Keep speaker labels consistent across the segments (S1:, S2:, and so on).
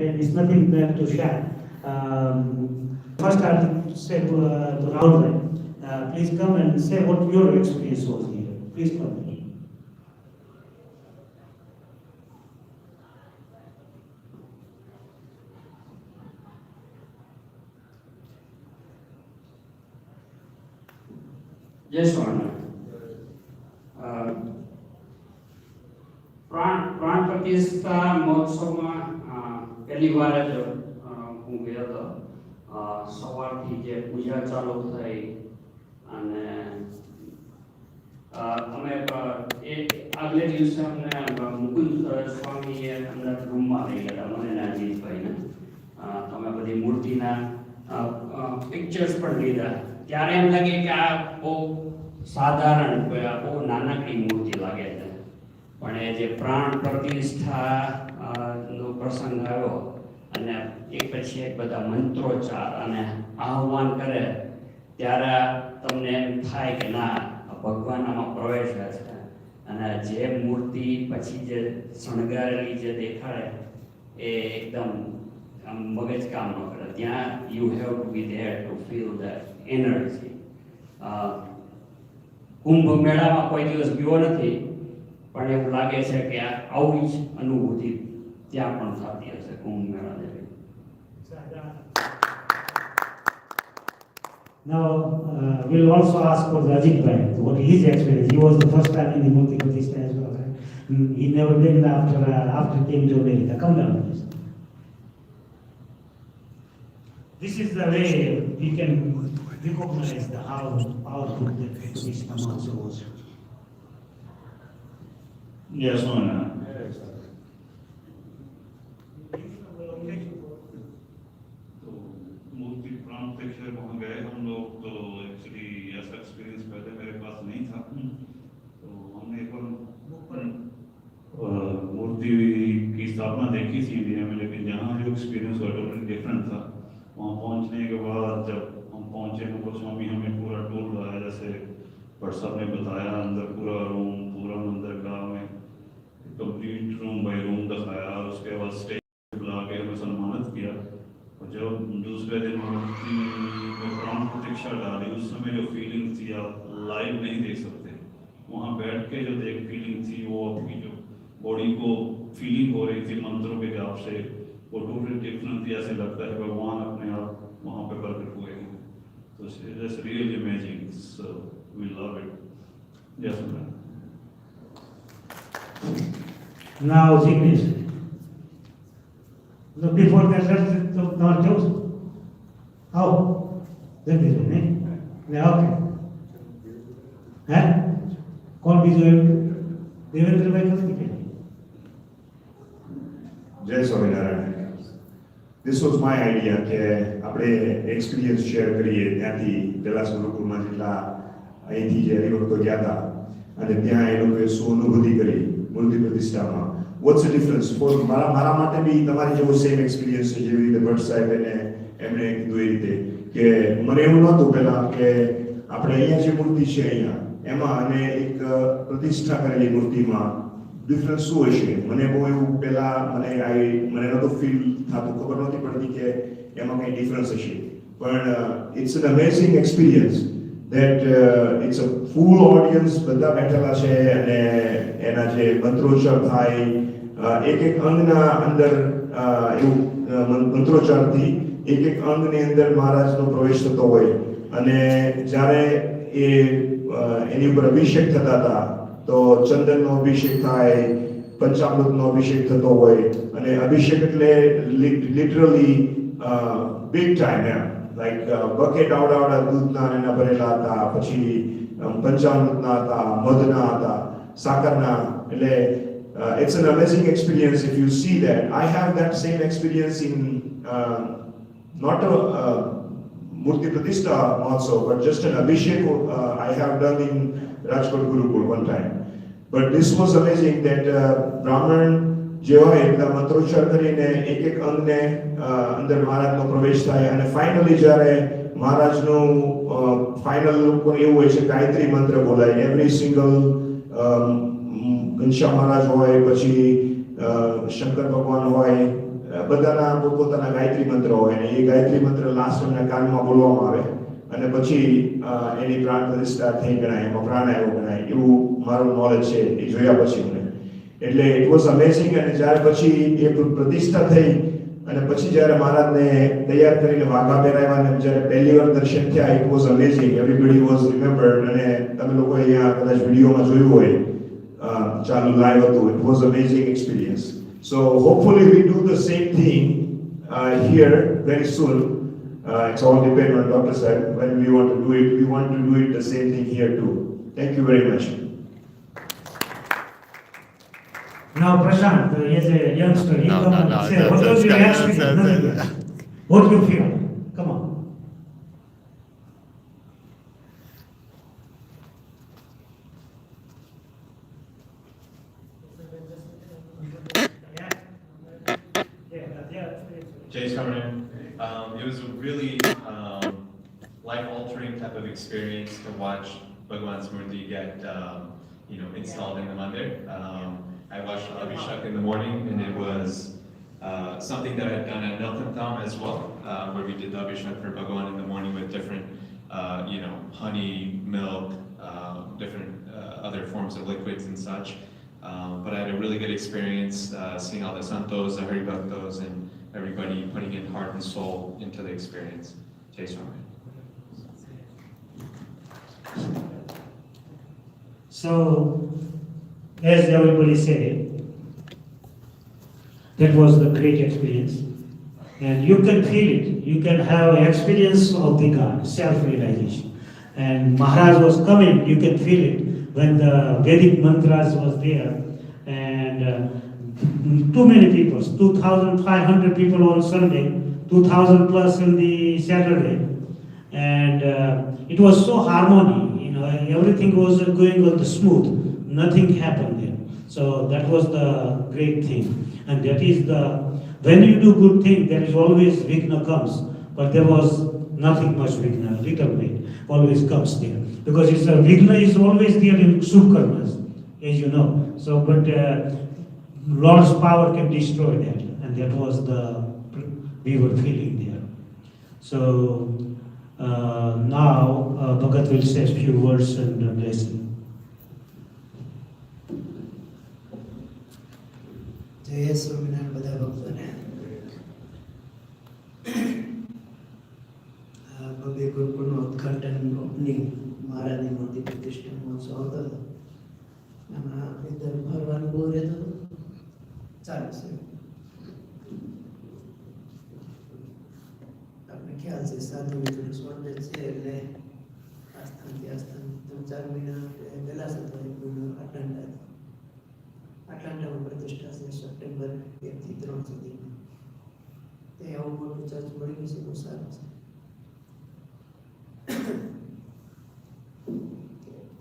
S1: there is nothing there to share. First, I'll say to Rahul, please come and say what your experience was here. Please come.
S2: Yes, Honor. પ્રાણ પ્રતિષ્ઠા મહોત્સવમાં પહેલી વાર જ હું ગયો હતો. સવારથી જે પૂજા ચાલુ થઈ અને અમે આગલે દિવસે અમને મુકુંદ સ્વામીએ અંદર રૂમમાં લઈ ગયા મને ને અજીતભાઈને. તમે બધી મૂર્તિના પિક્ચર્સ પણ લીધા. ત્યારે એમ લાગે કે આ બહુ સાધારણ બહુ નાનકડી મૂર્તિ લાગે છે, પણ એ જે પ્રાણ પ્રતિષ્ઠા નો પ્રસંગ આવ્યો અને એક પછી એક બધા મંત્રોચ્ચાર અને આહ્વાન કરે ત્યારે તમને એમ થાય કે ના, ભગવાન આમાં પ્રવેશે છે. અને જે મૂર્તિ પછી જે શણગારેલી જે દેખાડે એ એકદમ મગજ કામ ન કરે. ત્યાં you have to be there to feel that energy. Kumbh મેળામાં કોઈ દિવસ ગયો નથી, પણ એવું લાગે છે કે આવી જ અનુભૂતિ ત્યાં પણ થતી હશે કુંભ મેળા જેવી.
S1: Now, we'll also ask for Ajit Bhai, what his experience. He was the first time in the Murti Pratishtha as well. He never been after came to America. Come down, please. This is the way we can recognize how powerful the Pratishtha Mahotsav was.
S3: Yes, Mona. तो मूर्ति प्राण प्रेक्षर वहाँ गए हम लोग. तो actually ऐसा experience पहले मेरे पास नहीं था. तो हमने एक बार मूर्ति की स्थापना देखी थी इंडिया में, लेकिन यहाँ जो एक्सपीरियंस हुआ टोटली डिफरेंट था. वहाँ पहुँचने के बाद जब हम पहुँचे मुकुल स्वामी हमें पूरा टूर लगाया, जैसे भट्ट साहब ने बताया. अंदर पूरा रूम, पूरा मंदिर का हमें कंप्लीट रूम बाय रूम दिखाया. उसके बाद स्टेज बुला के हमें सम्मानित किया. और जब दूसरे दिन मूर्ति में प्राण प्रतीक्षा डाली, उस समय जो फीलिंग थी आप लाइव नहीं देख सकते. वहाँ बैठ के जो देख फीलिंग थी वो आपकी जो बॉडी को फीलिंग हो रही थी मंत्रों के जाप से, वो टोटली डिफरेंट थी. ऐसे लगता है भगवान अपने आप वहाँ पे प्रकट हुए हैं. तो it's really amazing. So we love it. Yes ma'am.
S1: Now, Jignesh. So before that, let's not jokes. How? That is it, eh? Yeah, okay. Huh? कौन बीजो है? देवेंद्र भाई कौन दिखे?
S4: જય Swaminarayan. This was my idea કે આપણે એક્સપિરિયન્સ શેર કરીએ. ત્યાંથી દલાસ ગુરુકુળમાં જેટલા અહીંથી જે હરિભક્તો ગયા હતા અને ત્યાં એ લોકોએ શું અનુભૂતિ કરી મૂર્તિ પ્રતિષ્ઠામાં. વોટ્સ ધ ડિફરન્સ ફોર મારા માટે બી તમારી જેવો સેમ એક્સપિરિયન્સ છે જેવી રીતે ભટ્ટ સાહેબ એમણે કીધું એ રીતે કે મને એવું નહોતું પહેલાં કે આપણે અહીંયા જે મૂર્તિ છે અહીંયા એમાં અને એક પ્રતિષ્ઠા કરેલી મૂર્તિમાં ડિફરન્સ શું હશે. મને બહુ એવું પહેલાં મને નહોતું ફીલ થતું, ખબર નહોતી પડતી કે એમાં કંઈ ડિફરન્સ હશે. પણ it's an amazing experience that it's a full audience, બધા બેઠેલા છે અને એના જે મંત્રોચ્ચાર થાય એક એક અંગના અંદર એવું મંત્રોચ્ચારથી એક એક અંગની અંદર મહારાજનો પ્રવેશ થતો હોય. અને જ્યારે એની ઉપર અભિષેક થતા હતા તો ચંદનનો અભિષેક થાય, પંચામૃતનો અભિષેક થતો હોય. અને અભિષેક એટલે લિટરલી બિગ ટાઈમ એમ. લાઈક બકેટ આવડા દૂધના એના ભરેલા હતા, પછી પંચામૃતના હતા, મધના હતા, સાકરના. એટલે it's an amazing experience if you see that. I have that same experience in not a Murti Pratishtha Mahotsav, but just an Abhishek I have done in Rajkot Gurukul one time. But this was amazing that Brahman જે હોય એટલા મંત્રોચ્ચાર કરીને એક એક અંગને અંદર મહારાજનો પ્રવેશ થાય. અને ફાઇનલી જ્યારે મહારાજનું ફાઇનલ લોકોને એવું હોય છે ગાયત્રી મંત્ર બોલાય. એવરી સિંગલ ઘનશ્યામ મહારાજ હોય, પછી શંકર ભગવાન હોય, બધાના પોતપોતાના ગાયત્રી મંત્ર હોય અને એ ગાયત્રી મંત્ર લાસ્ટ એમના કાનમાં બોલવામાં આવે અને પછી એની પ્રાણ પ્રતિષ્ઠા થઈ ગણાય, એમાં પ્રાણાયામ ગણાય, એવું મારું નોલેજ છે એ જોયા પછી મને. એટલે ઇટ વોઝ અમેઝિંગ. અને જ્યારે પછી એ પ્રતિષ્ઠા થઈ અને પછી જ્યારે મહારાજને તૈયાર કરીને વાઘા પહેરાવ્યા અને જ્યારે પહેલી વાર દર્શન થયા, it was amazing. Everybody was રિમેમ્બર્ડ. અને તમે લોકો અહીંયા કદાચ વિડીયોમાં જોયું હોય, ચાલુ લાઈવ હતું. It was amazing experience. So hopefully we do the same thing here very soon. It's all depend on Dr. Sir. When we want to do it, we want to do it the same thing here too. Thank you very much.
S1: Now, Prashant, as a youngster, you come and say, what was your experience? What do you feel? Come on.
S5: Jay Sharman. It was a really life-altering type of experience to watch Bhagwan's Murti get, installed in the mandir. I watched Abhishek in the morning, and it was something that I had done at Nilkhan Dham as well, where we did the Abhishek for Bhagwan in the morning with different, honey, milk, different other forms of liquids and such. But I had a really good experience seeing all the santos, the haribhaktos, and everybody putting in heart and soul into the experience. Jai Swami.
S1: So, as everybody said, that was the great experience. And you can feel it. You can have experience of the God, self-realization. And Maharaj was coming, you can feel it. When the Vedic mantras was there, and too many people, 2,500 people on Sunday, 2,000 plus on the Saturday, and it was so harmony, everything was going on the smooth, nothing happened there. So that was the great thing, and that is when you do good thing, there is always Vigna comes, but there was nothing much Vigna, little bit always comes there, because Vigna is always there in Shubh Karmas, as you know. So, but Lord's power can destroy that, and that was we were feeling there. So now Bhagat will say a few words and blessing.
S6: જય સ્વામિનારાયણ બધા ભક્તોને. ભવ્ય ગુરુકુળનું ઉદ્ઘાટન opening મહારાજની મૂર્તિ પ્રતિષ્ઠા મહોત્સવ હતો. એમાં એકદમ ફરવાનું બહુ રહેતું હતું. ચાલુ છે આપણે ખ્યાલ છે સાધુ મિત્ર સ્વર્ણ છે એટલે આસ્થાનથી આસ્થાન 3-4 મહિના પહેલા હતો આટલાન્ટામાં પ્રતિષ્ઠા છે સપ્ટેમ્બર 1 થી 3 સુધીમાં. તે આવું મોટું ચર્ચ મળી ગયું છે, બહુ સારું છે.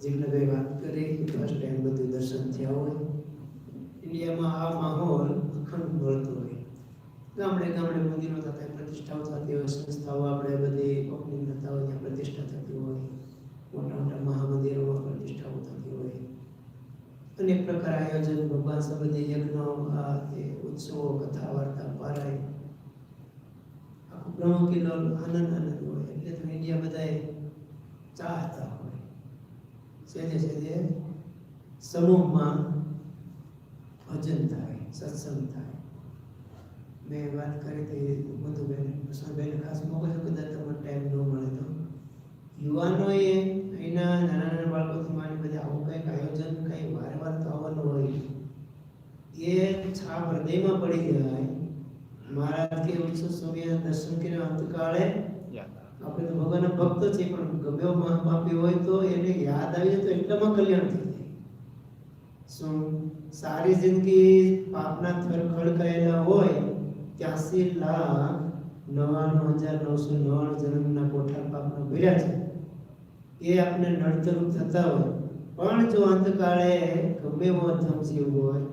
S6: જીવનભાઈ વાત કરી ફર્સ્ટ ટાઈમ બધું દર્શન થયા હોય. ઇન્ડિયામાં આ માહોલ અખંડ મળતો હોય. ગામડે ગામડે મંદિરો થતા પ્રતિષ્ઠાઓ થતી હોય, સંસ્થાઓ આપણે બધી ઓપનિંગ થતા હોય, ત્યાં પ્રતિષ્ઠા થતી હોય, મોટા મોટા મહામંદિરોમાં પ્રતિષ્ઠાઓ થતી હોય. અનેક પ્રકાર આયોજન, ભગવાન સંબંધી યજ્ઞો, ઉત્સવો, કથા વાર્તા, પારાય, આખું બ્રહ્મ કિલ્લો આનંદ હોય. એટલે તો ઇન્ડિયા બધાએ ચાહતા હોય. સેજે સેજે સમૂહમાં ભજન થાય, સત્સંગ થાય. મેં વાત કરી હતી મધુબેન કૃષ્ણબેન, ખાસ મોકલો કદાચ તમને ટાઈમ ન મળે તો. યુવાનોએ અહીંના નાના નાના બાળકોથી માંડી બધા આવું કંઈક આયોજન કંઈ વારે વાર તો આવવાનું હોય, એ છાપ હૃદયમાં પડી જાય. મહારાજ કે ઉત્સવ સમય દર્શન કર્યા અંતકાળે આપણે તો ભગવાનના ભક્ત છે, પણ ગમે એવો મહાપાપી હોય તો એને યાદ આવી જાય તો એટલામાં કલ્યાણ થઈ જાય. શું સારી જિંદગી પાપના થર ખડકાયેલા હોય 83,99,999 જન્મના કોઠાર પાપના ભર્યા છે, એ આપણે નડતરૂપ થતા હોય. પણ જો અંતકાળે ગમે એવો ધમજીવ હોય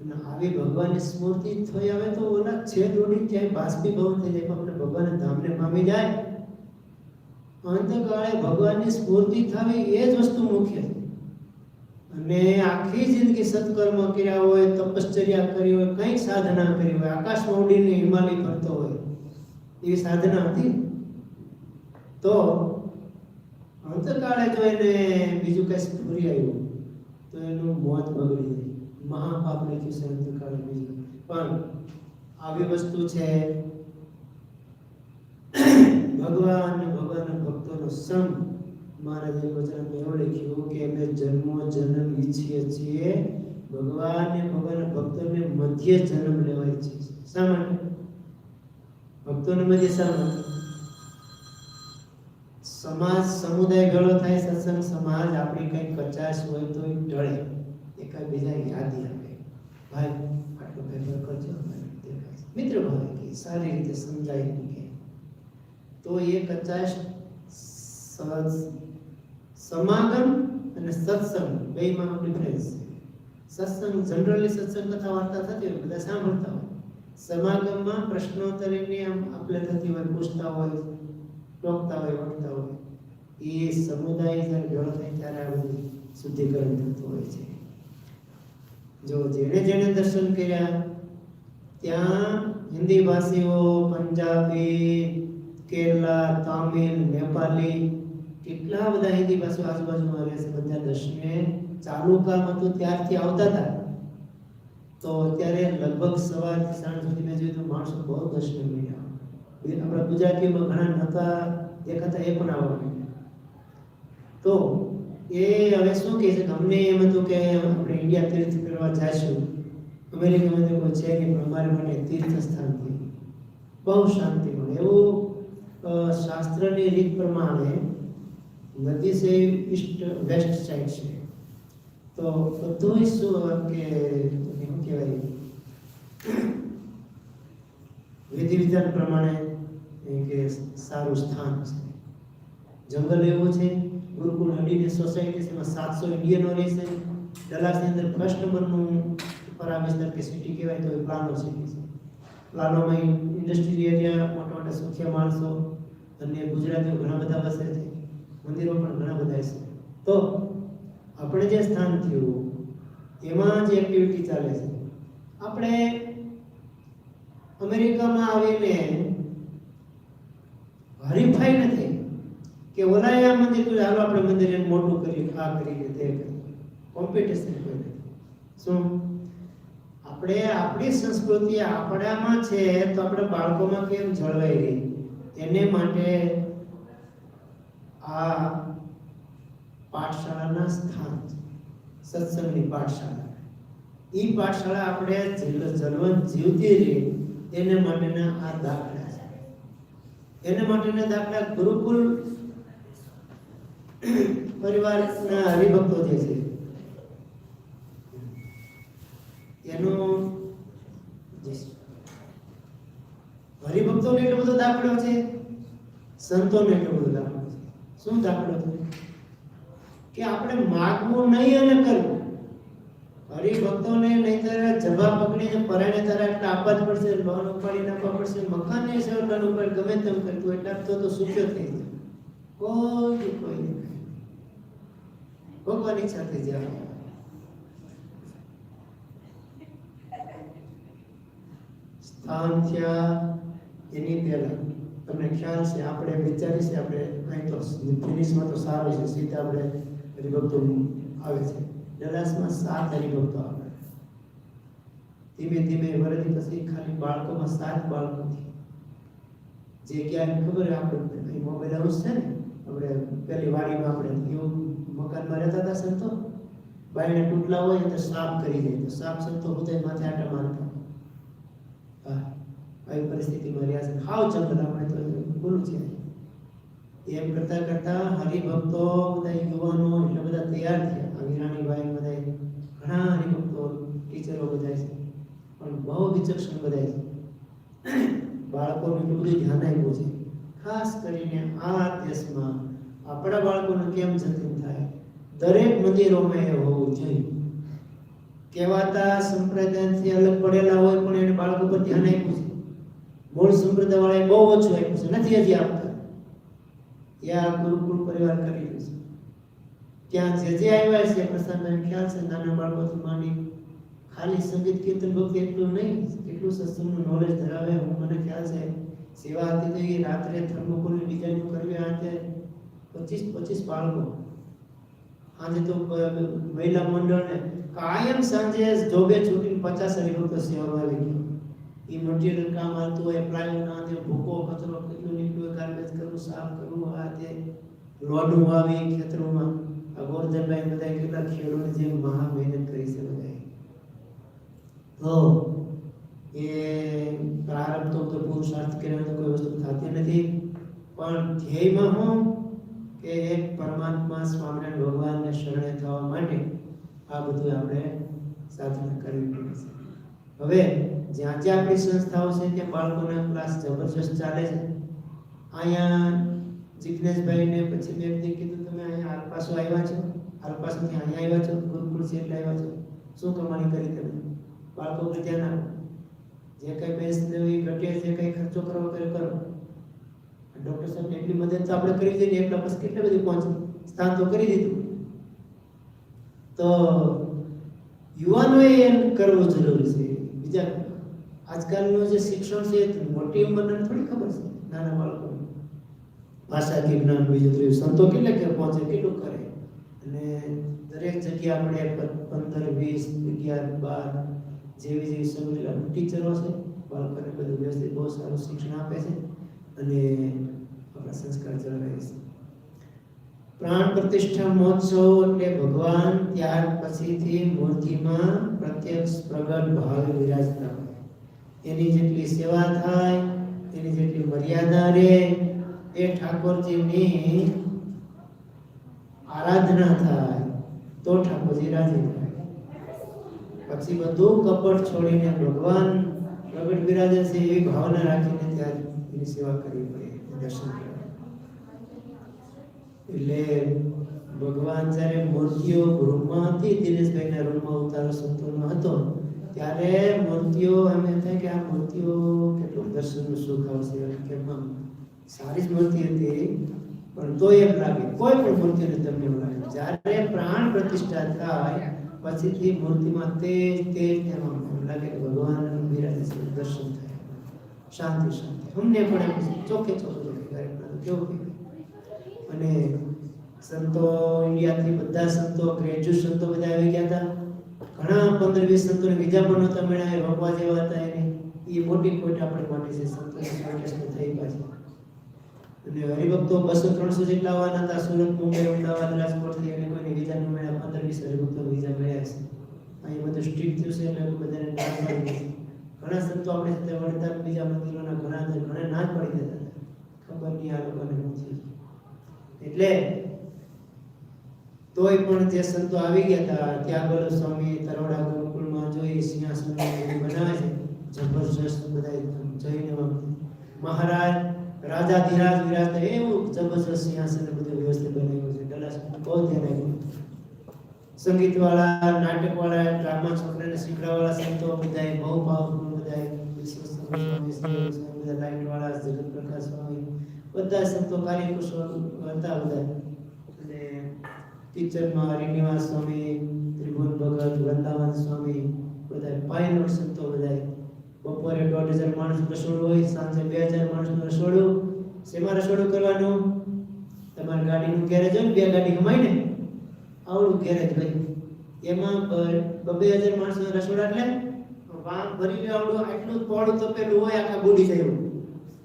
S6: અને આવી ભગવાનની સ્મૃતિ થઈ આવે તો ઓલા છેદ ઉડી જાય, બાષ્પીભવન થઈ જાય, આપણે ભગવાનના ધામને પામી જાય. અંતકાળે ભગવાનની સ્ફૂર્તિ થવી એ જ વસ્તુ મુખ્ય છે. અને આખી જિંદગી સત્કર્મ કર્યા હોય, તપશ્ચર્યા કરી હોય, કંઈક સાધના કરી હોય, આકાશમાં ઉડીને હિમાલય ફરતો હોય, એવી સાધના હતી. તો અંતકાળે જો એને બીજું કઈ સ્ફૂરી આવ્યું તો એનું મોત બગડી જાય, મહાપાપ લખ્યું છે અંતકાળે બીજું. પણ આવી વસ્તુ છે ભગવાન અને ભગવાનના ભક્તોનો સંગ. મહારાજે વચનમાં એવું લખ્યું કે અમે જન્મો જન્મ ઈચ્છીએ છીએ ભગવાન અને ભગવાનના ભક્તોને મધ્ય જન્મ લેવાય છે. શા માટે? ભક્તોને મધ્ય શા માટે? સમાજ સમુદાય ભેળો થાય, સત્સંગ સમાજ, આપણી કઈ કચાશ હોય તો ટળે, એકબીજા યાદી આપે, ભાઈ આટલો પેપર કરજો, મિત્ર ભાવે કે સારી રીતે સમજાય કે તો એ કચાશ સમાગમ અને સત્સંગ બેમાં ડિફરન્સ છે. સત્સંગ જનરલી સત્સંગ કથા વાર્તા થતી હોય, બધા સાંભળતા હોય. સમાગમમાં પ્રશ્નોત્તરીની આમ આપલે થતી હોય, પૂછતા હોય, ટોકતા હોય, વળતા હોય. એ સમુદાય જ્યારે ભેળો થાય ત્યારે આ બધું શુદ્ધિકરણ થતું હોય છે. જો જેણે જેણે દર્શન કર્યા ત્યાં હિન્દી ભાષીઓ, પંજાબી, કેરલા, તામિલ, નેપાલી, કેટલા બધા હિન્દી ભાષીઓ આજુબાજુમાં રહે છે. બધા દર્શને ચાલુ કામ હતું ત્યારથી આવતા હતા. તો અત્યારે લગભગ સવારથી સાંજ સુધી મેં જોયું તો માણસો બહુ દર્શન મળ્યા. આપણા ગુજરાતીમાં ઘણા નહોતા દેખાતા, એ પણ આવવા માંડ્યા. તો એ હવે શું કહે છે કે અમને એમ હતું કે આપણે ઇન્ડિયા તીર્થ કરવા જઈશું, અમેરિકામાં તો કોઈ છે નહીં, પણ અમારે માટે તીર્થ સ્થાન થયું, બહુ શાંતિ મળે એવું. શાસ્ત્રની રીત પ્રમાણે નદી છે ઈસ્ટ વેસ્ટ સાઈડ છે, તો બધું શું કે શું કહેવાય વિધિ વિધાન પ્રમાણે કે સારું સ્થાન છે. જંગલ એવું છે, ગુરુકુળ અડીને સોસાયટી છે, એમાં 700 ઇન્ડિયનો રહે છે. ડલાસની અંદર ફર્સ્ટ નંબરનું પરા વિસ્તાર કે સિટી કહેવાય તો એ પ્લાનો સિટી છે. પ્લાનોમાં ઇન્ડસ્ટ્રીયલ એરિયા, મોટા મોટા સુખિયા માણસો અને ગુજરાતીઓ ઘણા બધા વસે છે. મંદિરો પણ ઘણા બધા છે. તો આપણે જે સ્થાન થયું એમાં જે એક્ટિવિટી ચાલે છે, આપણે અમેરિકામાં આવીને હરીફાઈ નથી કે ઓલાએ આ મંદિર કર્યું, હાલો આપણે મંદિર એને મોટું કરીએ, આ કરીએ, તે કરીએ. કોમ્પિટિશન કોઈ નથી. શું આપણે આપણી સંસ્કૃતિ આપણામાં છે તો આપણે બાળકોમાં કેમ જળવાઈ રહી, એને માટે આ પાઠશાળાના સ્થાન છે, સત્સંગની પાઠશાળા. એ પાઠશાળા આપણે જલવંત જીવતી રહી એને માટેના આ દાખલા છે. એને માટેના દાખલા ગુરુકુલ પરિવારના હરિભક્તો જે છે એનો હરિભક્તોને એટલો બધો દાખલો છે, સંતોને એટલો બધો દાખલો છે. શું દાખલો છે? કે આપણે માગવું નહીં અને કરવું. હરિભક્તોને નહીંતર જભા પકડીને પરાયણે તારા એટલે આપવા જ પડશે, લોન ઉપાડી નાખવા પડશે, મકાનને સેવટન ઉપર ગમે તેમ કરતું એટલે તો સુખ્યો થઈ જાય. કોઈ નહીં, ભગવાન ઈચ્છા થઈ જાય. સ્થાન થયા એની પહેલા તમને ખ્યાલ છે, આપણે વિચારી છે, આપણે અહીં તો ફિનિશમાં તો સારું છે, સીધા આપણે હરિભક્તો આવે છે. ડલાસમાં 7 હરિભક્તો આવે. ધીમે ધીમે વરદી પછી ખાલી બાળકોમાં 7 બાળકો જે ક્યાંય ખબર આપણે અહીં મોબાઈલ હાઉસ છે ને, આપણે પેલી વાડીમાં આપણે એવું મકાનમાં રહેતા હતા સંતો, બાયણે તૂટલા હોય તો સાફ કરી દે, તો સાફ સંતો બધા માથે આટા મારતા. આવી પરિસ્થિતિમાં રહ્યા છે. હાવ જંગલ આપણે તો બોલું છે. એમ કરતા કરતા હરિભક્તો બધા યુવાનો એટલે બધા તૈયાર થયા. વિરાણીભાઈ બધા ઘણા હરિભક્તો, ટીચરો બધા છે, પણ બહુ વિચક્ષણ બધા છે. બાળકોનું એટલું બધું ધ્યાન આપ્યું છે. ખાસ કરીને આ દેશમાં આપણા બાળકોનું કેમ જતન થાય, દરેક મંદિરોમાં એ હોવું જોઈએ. કહેવાતા સંપ્રદાયથી અલગ પડેલા હોય પણ એને બાળકો પર ધ્યાન આપ્યું છે. મૂળ સંપ્રદાય વાળાએ બહુ ઓછું આપ્યું છે, નથી હજી આપતા. એ આ ગુરુકુળ પરિવાર કરી રહ્યું છે. ત્યાં જે આવ્યા છે પ્રસાદભાઈ ખ્યાલ છે નાના બાળકોથી માંડી ખાલી સંગીત કીર્તન ભક્તિ એટલું નહીં, એટલું સત્સંગનું નોલેજ ધરાવે. મને ખ્યાલ છે સેવા હતી તો એ રાત્રે થર્મોકોલની ડિઝાઇન કરવી, આજે 25 બાળકો. આજે તો મહિલા મંડળને કાયમ સાંજે જોબે છૂટીને 50 હરિભક્તો સેવામાં આવી ગયો. એ મટીરિયલ કામ આવતું હોય, પ્લાયવુડ ના દે, ભૂકો કચરો કેટલું નીકળ્યું, ગાર્બેજ કરવું, સાફ કરવું, આ તે લોડું આવી ખેતરોમાં. આ ગોરધનભાઈ બધા કેટલા ખેડૂતોને જે મહા મહેનત કરી છે બધા. તો એ પ્રારંભ તો પુરુષાર્થ કર્યા તો કોઈ વસ્તુ થતી નથી, પણ ધ્યેયમાં હું કે એક પરમાત્મા સ્વામિનારાયણ ભગવાનને શરણે થવા માટે આ બધું આપણે સાધના કરવી પડે છે. હવે જ્યાં જ્યાં આપણી સંસ્થાઓ છે ત્યાં બાળકોના ક્લાસ જબરજસ્ત ચાલે છે. અહીંયા જિજ્ઞેશભાઈને પછી મેં એમને કીધું તમે અહીંયા આલપાસો આવ્યા છો, આલપાસોથી અહીંયા આવ્યા છો, ગુરુકુળ છે એટલે આવ્યા છો, શું કમાણી કરી તમે? બાળકો પર ધ્યાન આપો, જે કઈ બેસ દેવી ઘટે જે કઈ ખર્ચો કરવો કરે કરો. ડોક્ટર સાહેબ એટલી મદદ તો આપણે કરી દીધી, એટલા પછી કેટલી બધી પહોંચી સ્થાન તો કરી દીધું. તો યુવાનોએ એમ કરવું જરૂરી છે. બીજા આજકાલનું જે શિક્ષણ છે મોટી ઉંમરને થોડી ખબર છે, નાના બાળકોને ભાષાથી જ્ઞાન બીજું ત્રીજું સંતો કેટલે કે પહોંચે, કેટલું કરે. અને દરેક જગ્યાએ આપણે 15, 20, 11, 12 જેવી સમજેલા ટીચરો છે, બાળકોને બધું વ્યવસ્થિત બહુ સારું શિક્ષણ આપે છે અને આપણા સંસ્કાર જળવાય છે. પ્રાણ પ્રતિષ્ઠા મહોત્સવ એટલે ભગવાન ત્યાર પછીથી મૂર્તિમાં પ્રત્યક્ષ પ્રગટ ભાવે વિરાજતા હોય. એની જેટલી સેવા થાય, એની જેટલી મર્યાદા રહે, એ ઠાકોરજીની આરાધના થાય તો ઠાકોરજી રાજી થાય. પછી બધું કપટ છોડીને ભગવાન પ્રગટ બિરાજે છે એવી ભાવના રાખીને ત્યાં એની સેવા કરવી પડે, દર્શન કરવા. એટલે ભગવાન જ્યારે મૂર્તિઓ રૂમમાં હતી, દિનેશભાઈના રૂમમાં ઉતારો સંતોનો હતો, ત્યારે મૂર્તિઓ એમ થાય કે આ મૂર્તિઓ કેટલું દર્શનનું સુખ આવશે. કે સારી જ મૂર્તિ હતી, પણ તો એમ લાગે કોઈ પણ મૂર્તિને તમને એમ લાગે જ્યારે પ્રાણ પ્રતિષ્ઠા થાય પછીથી મૂર્તિમાં તેજ એમ લાગે કે ભગવાન બિરાજે છે, દર્શન થાય, શાંતિ શાંતિ. અમને પણ એમ ચોખ્ખે ચોખ્ખું કેવું. અને સંતો ઇન્ડિયાથી બધા સંતો, ગ્રેજ્યુએટ સંતો બધા આવી ગયા હતા. ઘણા 15-20 સંતોને બીજા પણ નહોતા મળ્યા, રોકવા જેવા હતા એને. એ મોટી ખોટ આપણે માટે છે, સંતોની પ્રોટેસ્ટ થઈ પાછી. અને હરિભક્તો 200-300 જેટલા આવવાના હતા, સુરત, મુંબઈ, અમદાવાદ, રાજકોટથી. અને કોઈને બીજા ન મળ્યા, 15-20 હરિભક્તો બીજા મળ્યા છે. અહીં બધું સ્ટ્રીટ થયું છે એટલે બધાને ના પાડી દીધી. ઘણા સંતો આપણે સાથે વડતા બીજા મંદિરોના ઘણા ના જ પડી દેતા હતા, ખબર નહીં આ લોકોને શું થયું. એટલે તોય પણ જે સંતો આવી ગયા હતા, ત્યાગલ સ્વામી તરોડા ગુરુકુળમાં જોઈ સિંહાસન બનાવે છે જબરજસ્ત, બધા જઈને મહારાજ રાજાધિરાજ વિરાજતા એવું જબરજસ્ત સિંહાસન બધું વ્યવસ્થિત બનાવ્યું છે. ડલાસ બહુ ધ્યાન આપ્યું. સંગીત વાળા, નાટક વાળા, ડ્રામા છોકરાને શીખડાવાળા સંતો બધા બહુ પાવરફુલ, બધા બધા લાઈટ વાળા, જગત પ્રકાશ સ્વામી, બધા સંતો કાર્યકુશળ હતા બધા. અને ટીચરમાં હરિનિવાસ સ્વામી, ત્રિભુવન ભગત, વૃંદાવન સ્વામી, બધા પાયલોટ સંતો બધા. બપોરે 1,500 માણસ રસોડું હોય, સાંજે 2,000 માણસનું રસોડું. શેમાં રસોડું કરવાનું? તમારી ગાડીનું ગેરેજ હોય ને, 2 ગાડી કમાય ને, આવડું ગેરેજ ભાઈ, એમાં 2,000 માણસનું રસોડા એટલે વાં ભરી આવડું આટલું પોળું તપેલું હોય, આખા બુડી જાય એવું.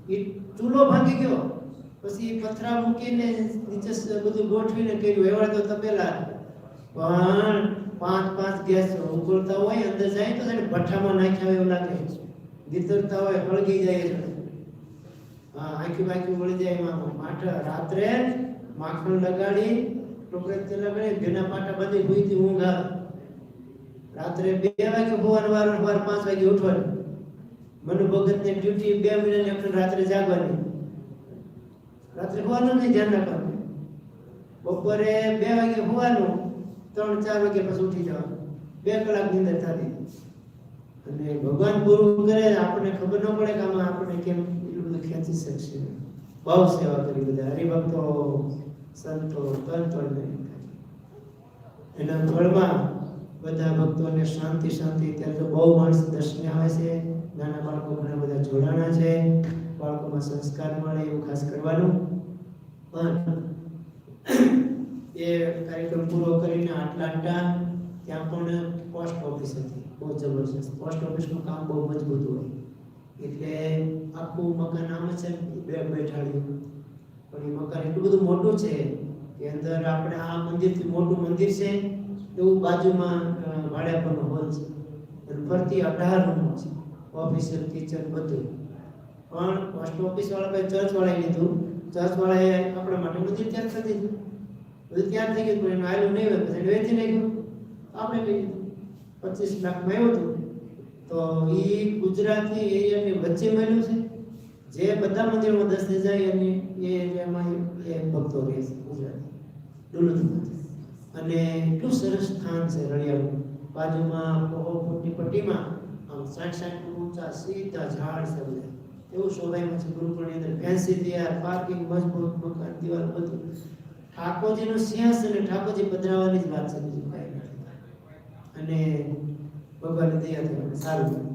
S6: એ ચૂલો ભાંગી ગયો, પછી પથરા મૂકીને નીચે બધું ગોઠવીને કર્યું. એવા તો તપેલા પણ 5 ગેસ ઉકળતા હોય, અંદર જાય તો ભઠ્ઠામાં નાખ્યા હોય એવું લાગે, દીતરતા હોય, હળગી જાય છે. હા, આંખી બાંખી વળી જાય એમાં. રાત્રે માખણ લગાડી, ટોકરે તેલ લગાડી, ભીના પાટા બાંધી ભૂઈથી ઊંઘ આવે. રાત્રે 2 વાગે સવારે 5 વાગે ઉઠવાનું. મનુ ભગતની ડ્યુટી 2 મહિનાની આપણે રાત્રે જાગવાની. રાત્રે હોવાનું નહીં, ધ્યાન રાખવાનું. બપોરે 2 વાગે હોવાનું, 3-4 વાગે પછી ઉઠી જવાનું. 2 કલાક નીંદર થતી. અને ભગવાન પૂરું કરે, આપણને ખબર ન પડે કે આમાં આપણને કેમ એટલું બધું ખેંચી શકશે. બહુ સેવા કરી બધા હરિભક્તો, સંતો, તન તોડ એના ફળમાં બધા ભક્તોને શાંતિ શાંતિ. ત્યારે તો બહુ માણસ દર્શને આવે છે, નાના બાળકો ઘણા બધા જોડાણા છે, બાળકોમાં સંસ્કાર મળે એવું ખાસ કરવાનું. પણ એ કાર્યક્રમ પૂરો કરીને આટલાંટા ત્યાં પણ પોસ્ટ ઓફિસ હતી, બહુ જબરજસ્ત. પોસ્ટ ઓફિસનું કામ બહુ મજબૂત હોય એટલે આખું મકાન આમ છે બે બેઠાડ્યું, પણ એ મકાન એટલું બધું મોટું છે કે અંદર આપણે આ મંદિરથી મોટું મંદિર છે એવું બાજુમાં ભાડા પરનો હોલ છે અને ફરતી 18 રૂમો છે, ઓફિસિયલ કિચન બધું. પણ પોસ્ટ ઓફિસ વાળા ભાઈ ચર્ચ વાળાએ લીધું, ચર્ચ વાળાએ આપણા માટે મંદિર તૈયાર કરી દીધું, બધું તૈયાર થઈ ગયું, પણ એનું આયલું નહીં હોય પછી વેચી નાખ્યું. આપણે લઈ લીધું 25 લાખમાં આવ્યું હતું. તો એ ગુજરાતી એરિયાની વચ્ચે મળ્યું છે, જે બધા મંદિરોમાં 10 જાય અને એ એરિયામાં એ ભક્તો રહે છે ગુજરાતી ડુલુથમાંથી. અને એટલું સરસ સ્થાન છે રળિયાનું, બાજુમાં બહુ મોટી પટ્ટીમાં આમ 60 ફૂટ ઊંચા સીધા ઝાડ છે બધા, એવું શોભાયમાં છે. ગુરુકુળની અંદર ફેન્સી તૈયાર, પાર્કિંગ મજબૂત, મકાન દિવાલ બધું. ઠાકોરજીનું સિંહાસન અને ઠાકોરજી પધરાવવાની જ વાત છે, બીજું કાંઈ નથી. અને ભગવાનની દયાથી મને સારું થયું.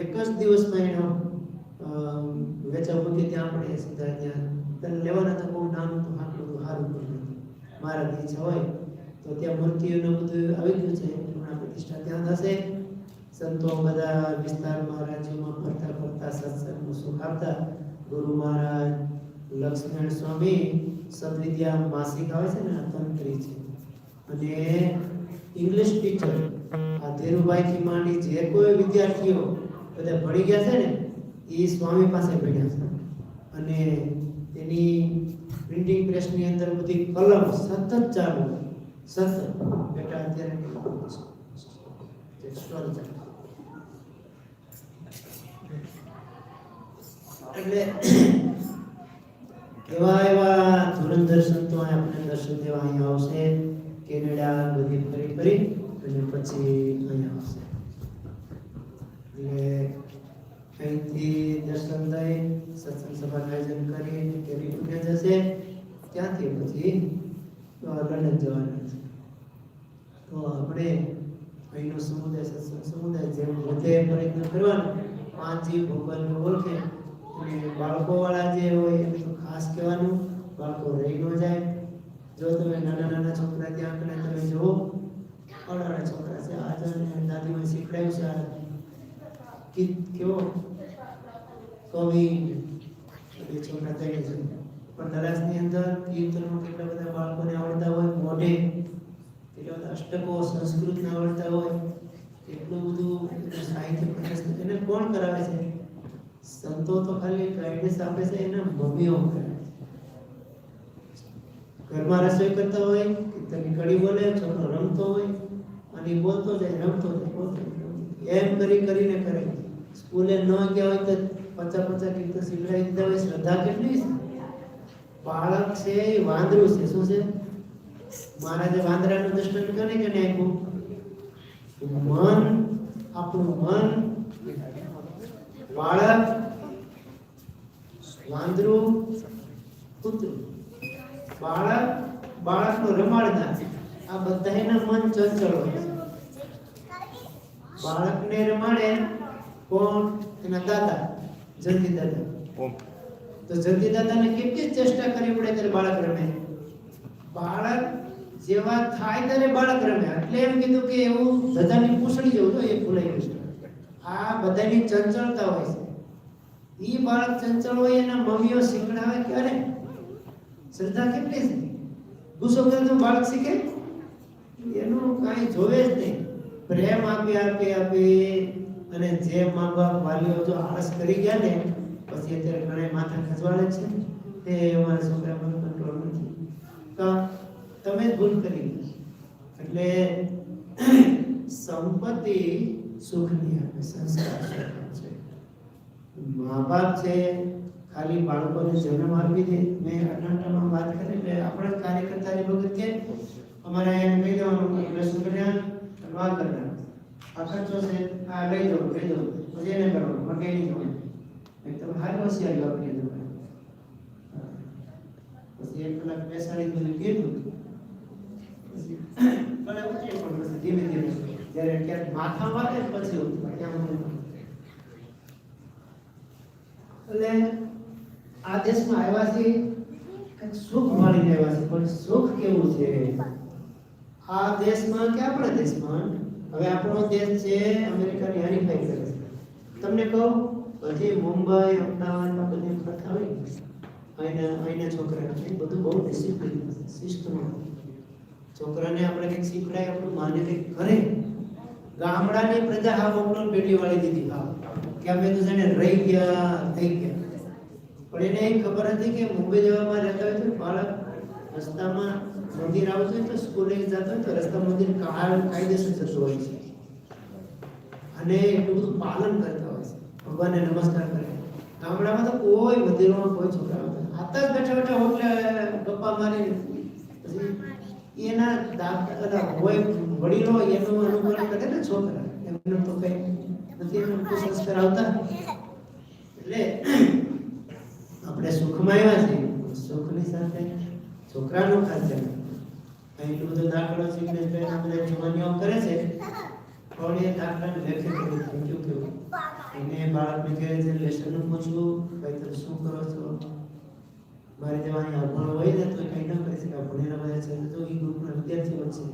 S6: એક જ દિવસમાં એનો વેચાવ મૂકી ત્યાં આપણે સીધા ત્યાં તને લેવાના તો બહુ નાનું તો આટલું તો સારું પણ નથી. મારા ઈચ્છા હોય તો ત્યાં મૂર્તિઓનું બધું આવી ગયું છે, હમણાં પ્રતિષ્ઠા ત્યાં થશે. સંતો બધા વિસ્તારમાં રાજ્યોમાં ફરતા ફરતા સત્સંગનું સુખ આપતા. ગુરુ મહારાજ, લક્ષ્મણ સ્વામી, સદવિદ્યા માસિક આવે છે ને, આ તંત્રી છે. અને ઇંગ્લિશ ટીચર આ ધીરુભાઈ થી માંડી જે કોઈ વિદ્યાર્થીઓ બધા ભણી ગયા છે ને એ સ્વામી પાસે ભણ્યા છે. અને એની પ્રિન્ટિંગ પ્રેસની અંદર બધી કલમ સતત ચાલુ હોય, સતત. બેટા અત્યારે સ્ટોલ ચાલુ. એટલે એવા એવા ધુરંધર સંતો આપણે દર્શન દેવા અહીંયા આવશે. કેનેડા બધી ફરી અને પછી અહીંયા આવશે. એટલે અહીંથી દર્શન થઈ, સત્સંગ સભાનું આયોજન કરી કેલિફોર્નિયા જશે, ત્યાંથી પછી લંડન જવાના છે. તો આપણે અહીંનો સમુદાય, સત્સંગ સમુદાય જેમ વધે પ્રયત્ન કરવાનો, 5 જીવ ભગવાનને ઓળખે. અને બાળકોવાળા જે હોય એને તો ખાસ કહેવાનું, બાળકો રહી ન જાય. જો તમે નાના નાના છોકરા ત્યાં કને તમે જુઓ, અડાડા છોકરા છે, આજાને દાદીમાં શીખડાયું છે, આ ગીત કેવો કવિ એ છોકરા થઈ છે. પણ દરાસની અંદર કીર્તનો કેટલા બધા બાળકોને આવડતા હોય, મોઢે કેટલા બધા અષ્ટકો સંસ્કૃતના આવડતા હોય, એટલું બધું સાહિત્ય પ્રકાશ એને કોણ કરાવે છે? સંતો તો ખાલી ગાઈડન્સ આપે છે, એના મમ્મીઓ કરાવે છે. ઘરમાં રસોઈ કરતા હોય, તમે કડી બોલે, છોકરો રમતો હોય અને બોલતો જાય, રમતો જાય, બોલતો જાય. એમ કરીને કરે. સ્કૂલે ન ગયા હોય તો 50 ગીતો શીખડાવી દીધા હોય. શ્રદ્ધા કેટલી છે? બાળક છે એ વાંદરું છે. શું છે? મહારાજે વાંદરાનું દૃષ્ટાંત કરે કે નહીં આપ્યું? મન, આપણું મન, બાળક, વાંદરું, કૂતરું. બાળકનો રમાડનાર, આ બધાયના મન ચંચળ હોય છે. બાળકને રમાડે કોણ? એના દાદા, જલ્દી દાદા. તો જલ્દી દાદાને કેટલી ચેષ્ટા કરવી પડે ત્યારે બાળક રમે. બાળક જેવા થાય ત્યારે બાળક રમે. એટલે એમ કીધું કે એવું દાદાની પૂછડી જેવું એ ભૂલાઈ ગયું છે. આ બધાની ચંચળતા હોય છે. ઈ બાળક ચંચળ હોય, એના મમ્મીઓ શીખડાવે કે અરે શ્રદ્ધા કેટલી છે, ગુસ્સો કરે તો બાળક શીખે? એનું કાંઈ જોવે જ નહીં. પ્રેમ આપી અને જે મા બાપ વાલીઓ જો આળસ કરી ગયા ને પછી અત્યારે ઘણા માથા ખજવાડે છે તે અમારા છોકરા પર કંટ્રોલ નથી. તો તમે જ ભૂલ કરી. એટલે સંપત્તિ સુખની આપે, સંસ્કાર છે. મા બાપ છે ખાલી બાળકોને જન્મ આપી દે. મેં અટલાન્ટામાં વાત કરી એટલે આપણે કાર્યકર્તાની વખત કે અમારે એને કહી દેવાનું લસણ કર્યા વાત કરતા આ ખર્ચો છે, આ લઈ જાઓ પછી એને કરવાનું, મકે નહીં જવાનું. તમે હારી હોશિયારી વાપરી તમારે. પછી 1 કલાક બેસાડી બધું કીધું પણ ઉતરે પણ પછી ધીમે ધીમે જ્યારે ક્યાંક માથામાં આવે ને પછી ઉતરે ત્યાં સુધી. એટલે આ દેશમાં આવ્યા છે કંઈક સુખ માણીને આવ્યા છે, પણ સુખ કેવું છે આ દેશમાં કે આપણા દેશમાં? હવે આપણો દેશ છે અમેરિકાની હરીફાઈ કરે છે. તમને કહું હજી મુંબઈ અમદાવાદમાં બધી પ્રથા હોય અહીંના છોકરા બધું બહુ ડિસિપ્લિન સિસ્ટમ. છોકરાને આપણે કંઈક શીખડાય આપણું માને કંઈક કરે. ગામડાની પ્રજા હા મોકલો પેટી વાળી દીધી હા કે અમે તો છે ને રહી ગયા થઈ ગયા. પણ એને એ ખબર હતી કે મુંબઈ જવામાં રહેતા હોય તો બાળક રસ્તામાં મંદિર આવતું હોય તો સ્કૂલે જતો હોય તો રસ્તા મંદિર કાયદેસર જતું હોય છે અને એટલું બધું પાલન કરતા હોય છે, ભગવાનને નમસ્કાર કરે. ગામડામાં તો કોઈ મંદિરોમાં કોઈ છોકરા આતા જ બેઠા બેઠા હોટલે ગપ્પા મારી પછી એના દાદા હોય વડીલો એનું અનુકરણ કરે ને છોકરા એમને તો કઈ નથી એનું સંસ્કાર આવતા. એટલે આપણે સુખમાં આવ્યા છીએ, સુખની સાથે છોકરાનું ખાસ ધ્યાન. એટલું બધું દાખલો શીખને બધા જવાનીઓ કરે છે પણ એ દાખલાને લેખે કરી થેન્ક્યુ કેવું એને બાળકને કહે છે લેસનનું પૂછવું ભાઈ તમે શું કરો છો? મારી જવાની અભણ હોય ને તો કંઈ ન કરી શકે. ભણેલા બધા છે તો એ ગ્રુપના વિદ્યાર્થીઓ છે,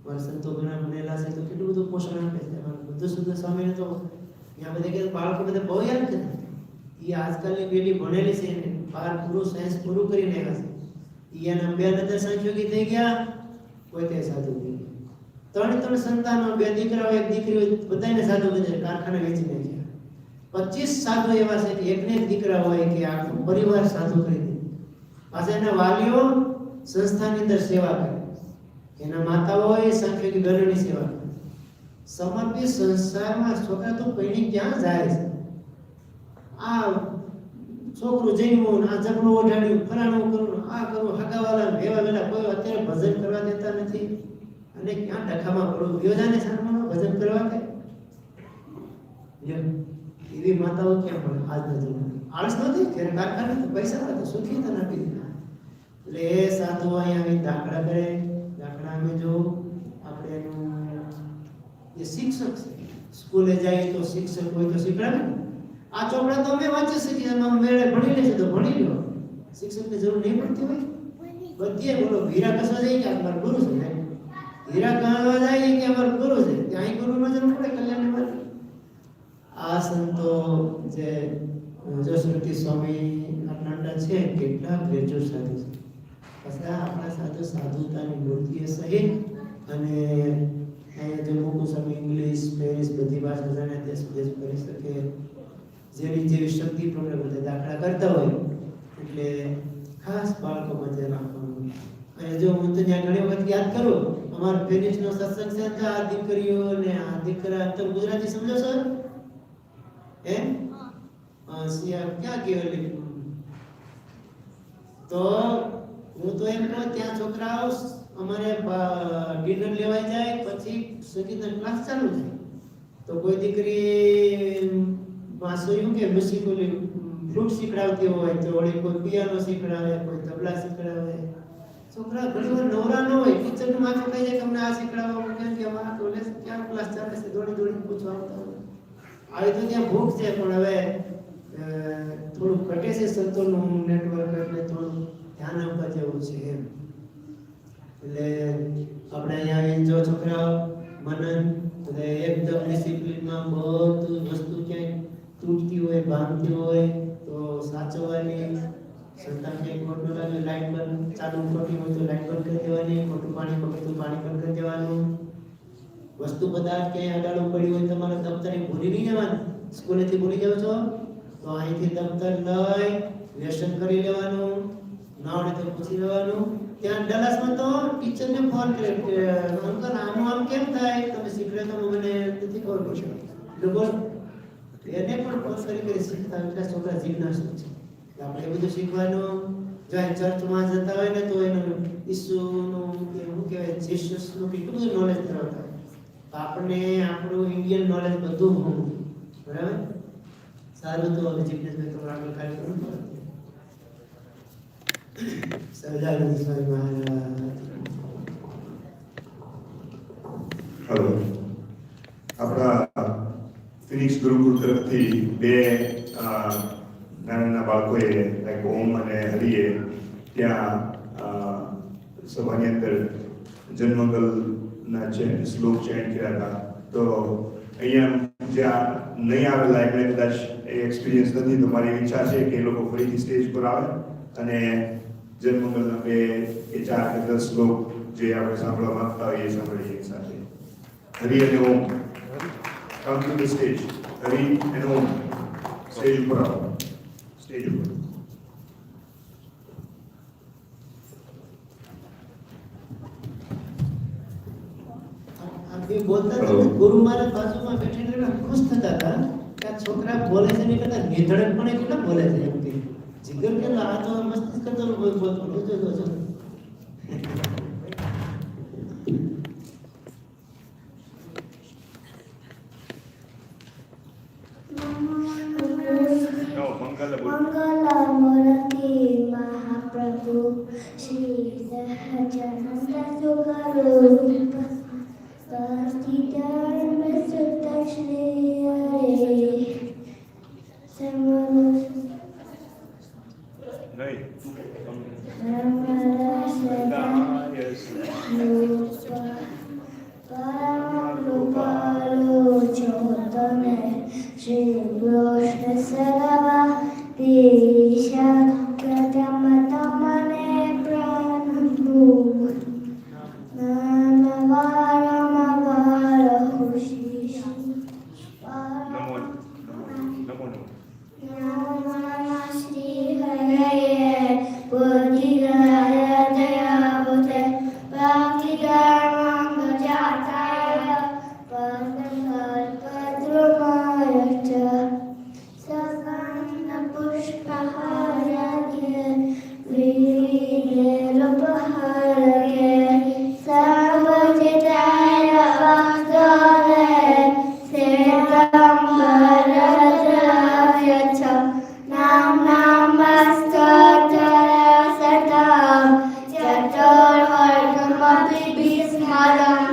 S6: મારા સંતો ઘણા ભણેલા છે તો કેટલું બધું પોષણ આપે છે. બધું શુદ્ધ સ્વામીને તો ત્યાં બધા કે બાળકો બધા બહુ યાદ કરે. એ આજકાલની પેઢી ભણેલી છે ને બાર પૂરું સાયન્સ પૂરું કરીને આવ્યા છે. એના બે નજર સંજોગી થઈ ગયા, કોઈ તે સાધુ થઈ ગયા. ત્રણ સંતાનો, બે દીકરાઓ એક દીકરી હોય, બધાને સાધુ બને કારખાના વેચી નાખ્યા. 25 સાધુ એવા છે કે એકને એક દીકરા હોય કે આખો પરિવાર સાધુ કરી દે. પાછા એના વાલીઓ સંસ્થાની અંદર સેવા કરે, એના માતાઓ હોય સાંખ્યોગી ગણની સેવા કરે. સમર્પિત સંસારમાં છોકરા તો પૈણી ક્યાં જાય છે? આ છોકરું જઈનું આ જબલું ઓઢાડ્યું ફલાણું કરું આ કરું હગાવાલા ભેવા વેલા કોઈ અત્યારે ભજન કરવા દેતા નથી અને ક્યાં ડખામાં પડું યોજાને સારમાં ભજન કરવા કે એવી માતાઓ ક્યાં પડે આજના જમાનામાં? આળસ નથી કે કારખાને તો પૈસા હોય તો સુખી તો આપી દીધા. એટલે એ સાધુ અહીંયા આવી દાખલા કરે. દાખલા અમે જો આપણે એનું જે શિક્ષક છે સ્કૂલે જાય તો શિક્ષક હોય તો શીખડાવે ને. આ ચોપડા તો અમે વાંચી શકીએ, એમાં મેળે ભણી લેશે તો ભણી લો, શિક્ષકની જરૂર નહીં પડતી હોય. બધીએ બોલો હીરા કસવા જાય કે અમારો ગુરુ છે, હીરા કહાવા જાય કે અમારો ગુરુ છે, ત્યાં ગુરુમાં જરૂર પડે કલ્યાણ માટે. આ સંતો જે જોશ્રુતિ સ્વામી નાનડા છે કેટલા ગ્રેજ્યુએટ સાધુ છે. પછી આપણા સાધુ સાધુતાની મૂર્તિએ સહિત અને અહીંયા જે મુકુ સ્વામી ઇંગ્લિશ સ્પેનિશ બધી ભાષા જાણે દેશ વિદેશ કરી શકે, જેની જેવી શક્તિ પ્રમાણે બધા દાખલા કરતા હોય. એટલે ખાસ બાળકોમાં ધ્યાન રાખવાનું. અને જો હું તો ત્યાં ઘણી વખત યાદ કરું અમારા ફેનિશનો સત્સંગ છે તો આ દીકરીઓ ને આ દીકરા તો ગુજરાતી સમજો સર હે સિયા ક્યાં કેવલી તો હું તો એમ કહું ત્યાં છોકરાઓ અમારે ડિનર લેવાઈ જાય પછી સંગીતના ક્લાસ ચાલુ થાય તો કોઈ દીકરી વાંસળીયું કે મ્યુઝિક ફ્લૂટ શીખડાવતી હોય તો વળી કોઈ પિયાનો શીખડાવે, કોઈ તબલા શીખડાવે. છોકરા ઘણી વાર નવરા ન હોય, ટીચરનું માથું કહી જાય કે અમને આ શીખડાવવા કેમ કે અમારા કોલેજ ક્યાં ક્લાસ ચાલે છે, દોડી દોડીને પૂછવા આવતા હોય. આવી તો ત્યાં ભૂખ છે પણ હવે થોડું ઘટે છે સંતોનું નેટવર્ક એટલે થોડું ધ્યાન આપવા જેવું છે એમ. એટલે આપણે અહીંયા જો છોકરા મનન એટલે એકદમ ડિસિપ્લિનમાં બધું વસ્તુ ક્યાંય તૂટતી હોય ભાંગતી હોય તો સાચવવાની. સંતાન ક્યાંય ખોટું લાગે લાઈટ બંધ ચાલુ ખોટી હોય તો લાઈટ બંધ કરી દેવાની, ખોટું પાણી પકડે તો પાણી બંધ કરી દેવાનું. વસ્તુ પદાર્થ ક્યાંય અડાડું પડ્યું હોય તમારે દફતરે ભૂલી નહીં જવાનું. સ્કૂલેથી ભૂલી જાવ છો તો અહીંથી દફતર લઈ લેસન કરી લેવાનું, ના આવડે તો પૂછી લેવાનું. ત્યાં ડલાસમાં તો ટીચરને ફોન કરે કે અંકલ આનું આમ કેમ થાય, તમે શીખડે તો મને નથી ખબર પડશે. લોકો એને પણ ફોન કરી શીખતા એટલા છોકરા જિજ્ઞાસુ છે. આપણે એ બધું શીખવાનું. જો ચર્ચમાં જતા હોય ને તો એનું ઈસુનું કે શું કહેવાય જીસસનું કેટલું બધું નોલેજ ધરાવતા હોય. તો આપણને આપણું ઇન્ડિયન નોલેજ બધું હોવું બરાબર. સારું તો હવે જિજ્ઞેશભાઈ તમારા આગળ કાર્યક્રમ કરો. સહજાનંદ સ્વામી મહારાજ
S4: ફિનિક્સ ગુરુકુળ તરફથી બે નાના બાળકોએ લાઈક ઓમ અને હરિએ ત્યાં સભાની અંદર જન્મંગલના છે શ્લોક ચેન્ટ કર્યા હતા. તો અહીંયા જ્યાં નહીં આવેલા એમણે કદાચ એ એક્સપિરિયન્સ નથી, તો મારી ઈચ્છા છે કે એ લોકો ફરીથી સ્ટેજ પર આવે અને જન્મંગલના 2 કે 4 કે 10 શ્લોક જે આપણે સાંભળવા માંગતા હોઈએ એ સાંભળીએ એક સાથે. હરિ અને Om, come to the stage. Hari અને ઓમ, સ્ટેજ ઉપર આવો, સ્ટેજ ઉપર.
S6: એ બોલતા હતા ને, ગુરુ મહારાજ બાજુમાં બેઠેલા ખુશ થતા હતા કે આ છોકરા બોલે છે ને કરતા નિધડક પણ કેટલા બોલે છે એમ કે જીગર કે આ તો મસ્તી કરતો બોલતો જોજો.
S7: मंगलमूर्ति महाप्रभु श्री सहजानंद सुखरूप सच्चिदानंद सुत श्री हरे श्री कृष्ण सरवा देशा प्रथम तमने प्रणभू नानवारमवार खुशी नमो श्री हरये बुद्धिराय दयावते भाग्यधर्मं जाताय पद्मकल्पद्रुमाय च पुष्पहारके वीरेरुपहारके सर्वजिताय वासरे सेतम्बरजय च नामस्तोत्तरे सतां चतुर्वर्गमपि विस्मरं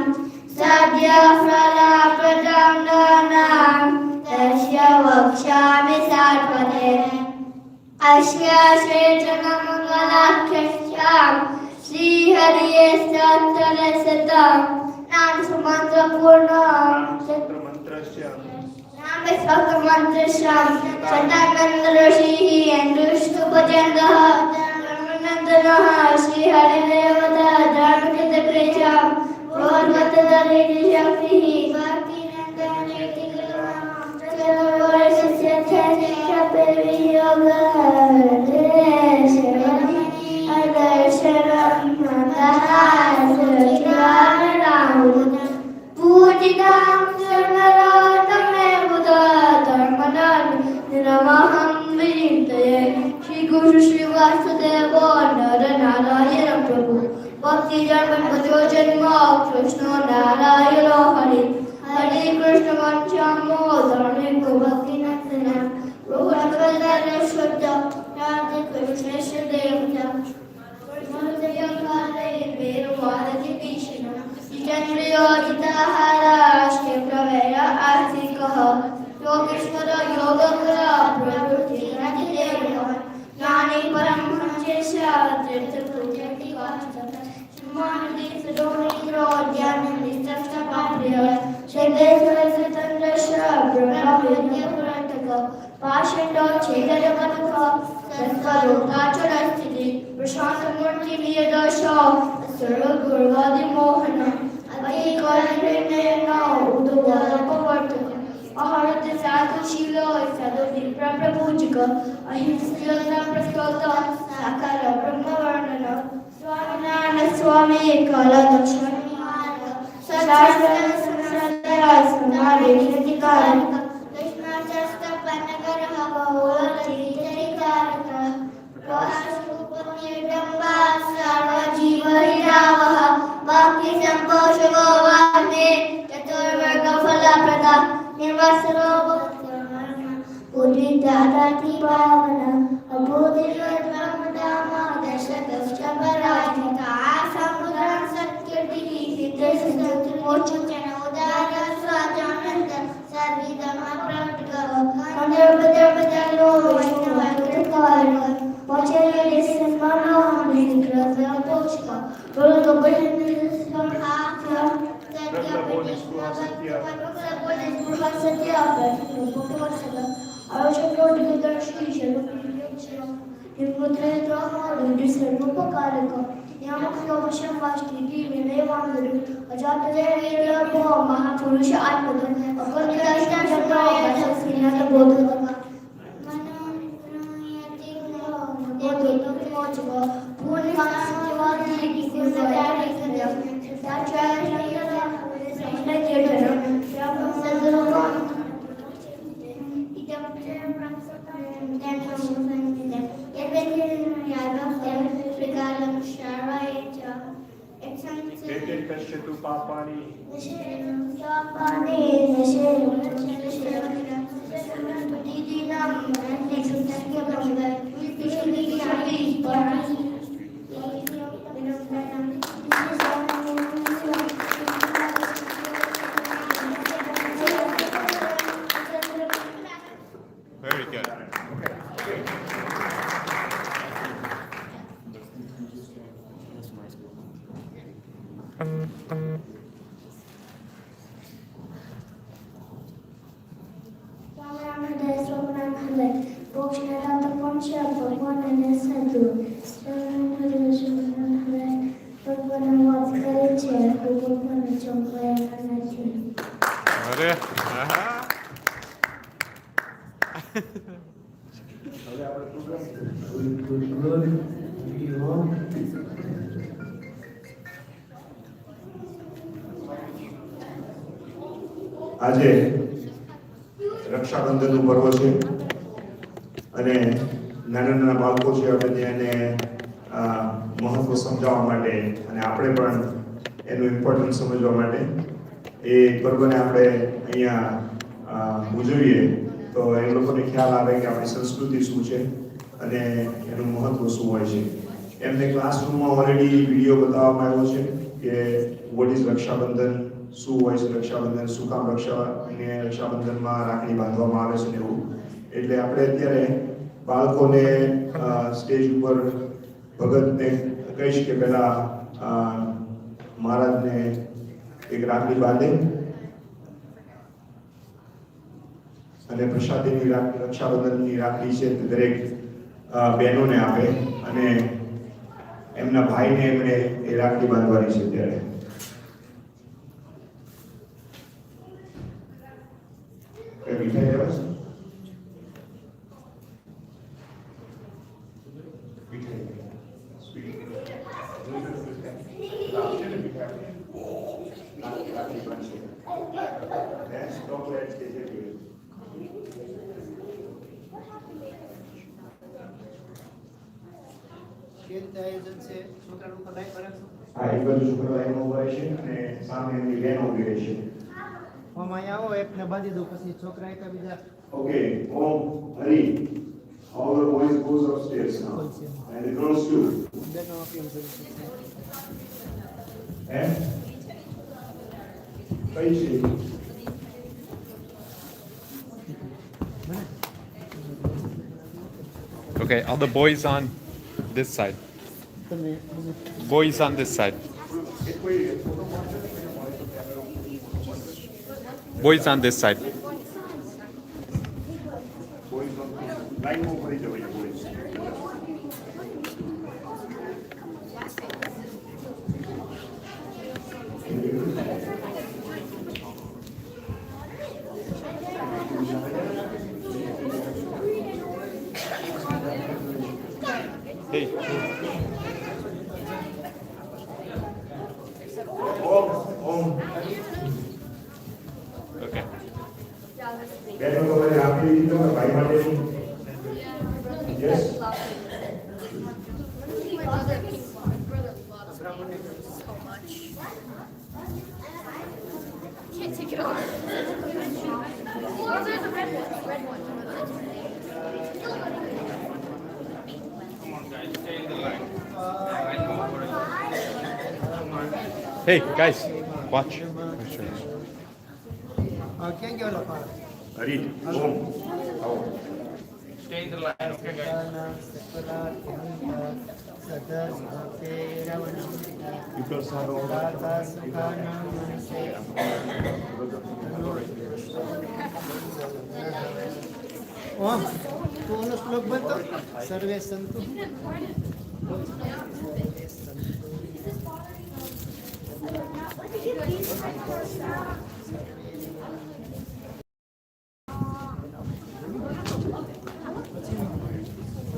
S7: सद्यफलप्रदं ननां तस्य वक्ष्यामि सार्वते अस्य श्रीजनमङ्गलाख्यस्यां श्रीहरिये स्तोत्ररसतं नाम सुमन्त्रपूर्णं नाम स्वकमन्त्रस्यां सदानन्द ऋषिः इन्द्रस्तुभजन्दः धर्मनन्दनः श्रीहरिदेवता धर्मकृतप्रेषां भगवतदरिद्रशक्तिः श्री वासुदेव नर नारायण प्रभु भक्ति जन्म जन्म कृष्ण नारायण हरि हरे कृष्ण वंशमो धर्मे को भक्ति नंदना रोहन शुद्ध राधे कृष्ण देवता जिताहाराष्ट्र प्रवेय आर्थिकः योगेश्वर योगकर प्रवृत्ति ज्ञानी परमहंसस्य तीर्थपूजति पाषंडो छेदन बनुख संस्कारो काचर स्थिति प्रशांत मूर्ति नियदश सर्व गुरुवादि मोहन अति करणेन उदोदपवर्तक अहरत साधु शीलो साधु विप्र प्रपूजक अहिंसता प्रस्तोत साकार ब्रह्म वर्णन स्वामिनारायण स्वामी काल दक्षिण सदाशिव संसदरा समारे कीर्तिकारक कृष्णाचस्त पनगर बहुल तीर्थकारक प्रवासुपनिर्डम्बा सर्व जीव हिरावः भक्ति संपोषको वामे चतुर्वर्ग फलप्रदा निर्वासरो उदितादाति पावन अबोधिर्ब्रह्मधाम दशकश्च पराजिता समुद्रं सत्कीर्तिः सिद्धेश मोक्षं च उदार स्वाजानन्द सर्विदम Parker, Porcello Descent Mano, Nicolas Pochka, Rollo Bolin from After, महापुरुष आत्मधन
S5: Very good. અરે આહા.
S4: આજે રક્ષાબંધનનું પર્વ છે અને નાના નાના બાળકો છે આપણે એને મહત્વ સમજાવવા માટે અને આપણે પણ એનું ઇમ્પોર્ટન્સ સમજવા માટે એ પર્વને આપણે અહીંયા ઉજવીએ તો એ લોકોને ખ્યાલ આવે કે આપણી સંસ્કૃતિ શું છે અને એનું મહત્વ શું હોય છે. એમને ક્લાસરૂમમાં ઓલરેડી વિડીયો બતાવવામાં આવ્યો છે કે વોટ ઇઝ રક્ષાબંધન, શું હોય છે રક્ષાબંધન, શું કામ રક્ષાબંધનમાં રાખડી બાંધવામાં આવે છે ને એવું. એટલે આપણે અત્યારે બાળકોને સ્ટેજ ઉપર ભગતને કહીશ કે પહેલા મહારાજને એક રાખડી બાંધે અને પ્રસાદીની રક્ષાબંધનની રાખડી છે તે દરેક બહેનોને આપે અને એમના ભાઈને એમણે એ રાખડી બાંધવાની છે. ત્યારે મીઠાઈ લેવા છે?
S6: આયોજન છે છોકરાનું ઉપર લાઈન બરાબર
S4: હા, એક બાજુ છોકરા લાઈનમાં ઉભા છે અને સામે એમની બહેનો ઊભી રહી છે.
S6: હું અહીંયા આવો એકને બાંધી દઉં પછી છોકરા એક બીજા
S4: Okay, Om, Hari, all the boys goes upstairs now, and the girls too.
S6: બેનો આપી એમ
S4: Eh? કઈ છે?
S5: Okay, are the boys on this side?
S6: તમે
S5: Boys on this side. Boys on this side.
S4: લાઈનમાં ઉભા રહી જવાય boys.
S5: Hey.
S4: Om.
S5: Okay.
S4: બેનો તો મને આપી દીધો કે ભાઈ માટેની. Yes.
S8: Can't take it off. Oh, there's a red one. Red one.
S5: Hey guys, watch.
S6: ક્યાં ગયો લખવા
S4: હરી, ઓમ. આવો.
S9: Stay in the line, okay, guys?
S6: पूर्ण श्लोक बनतो सर्वे संतु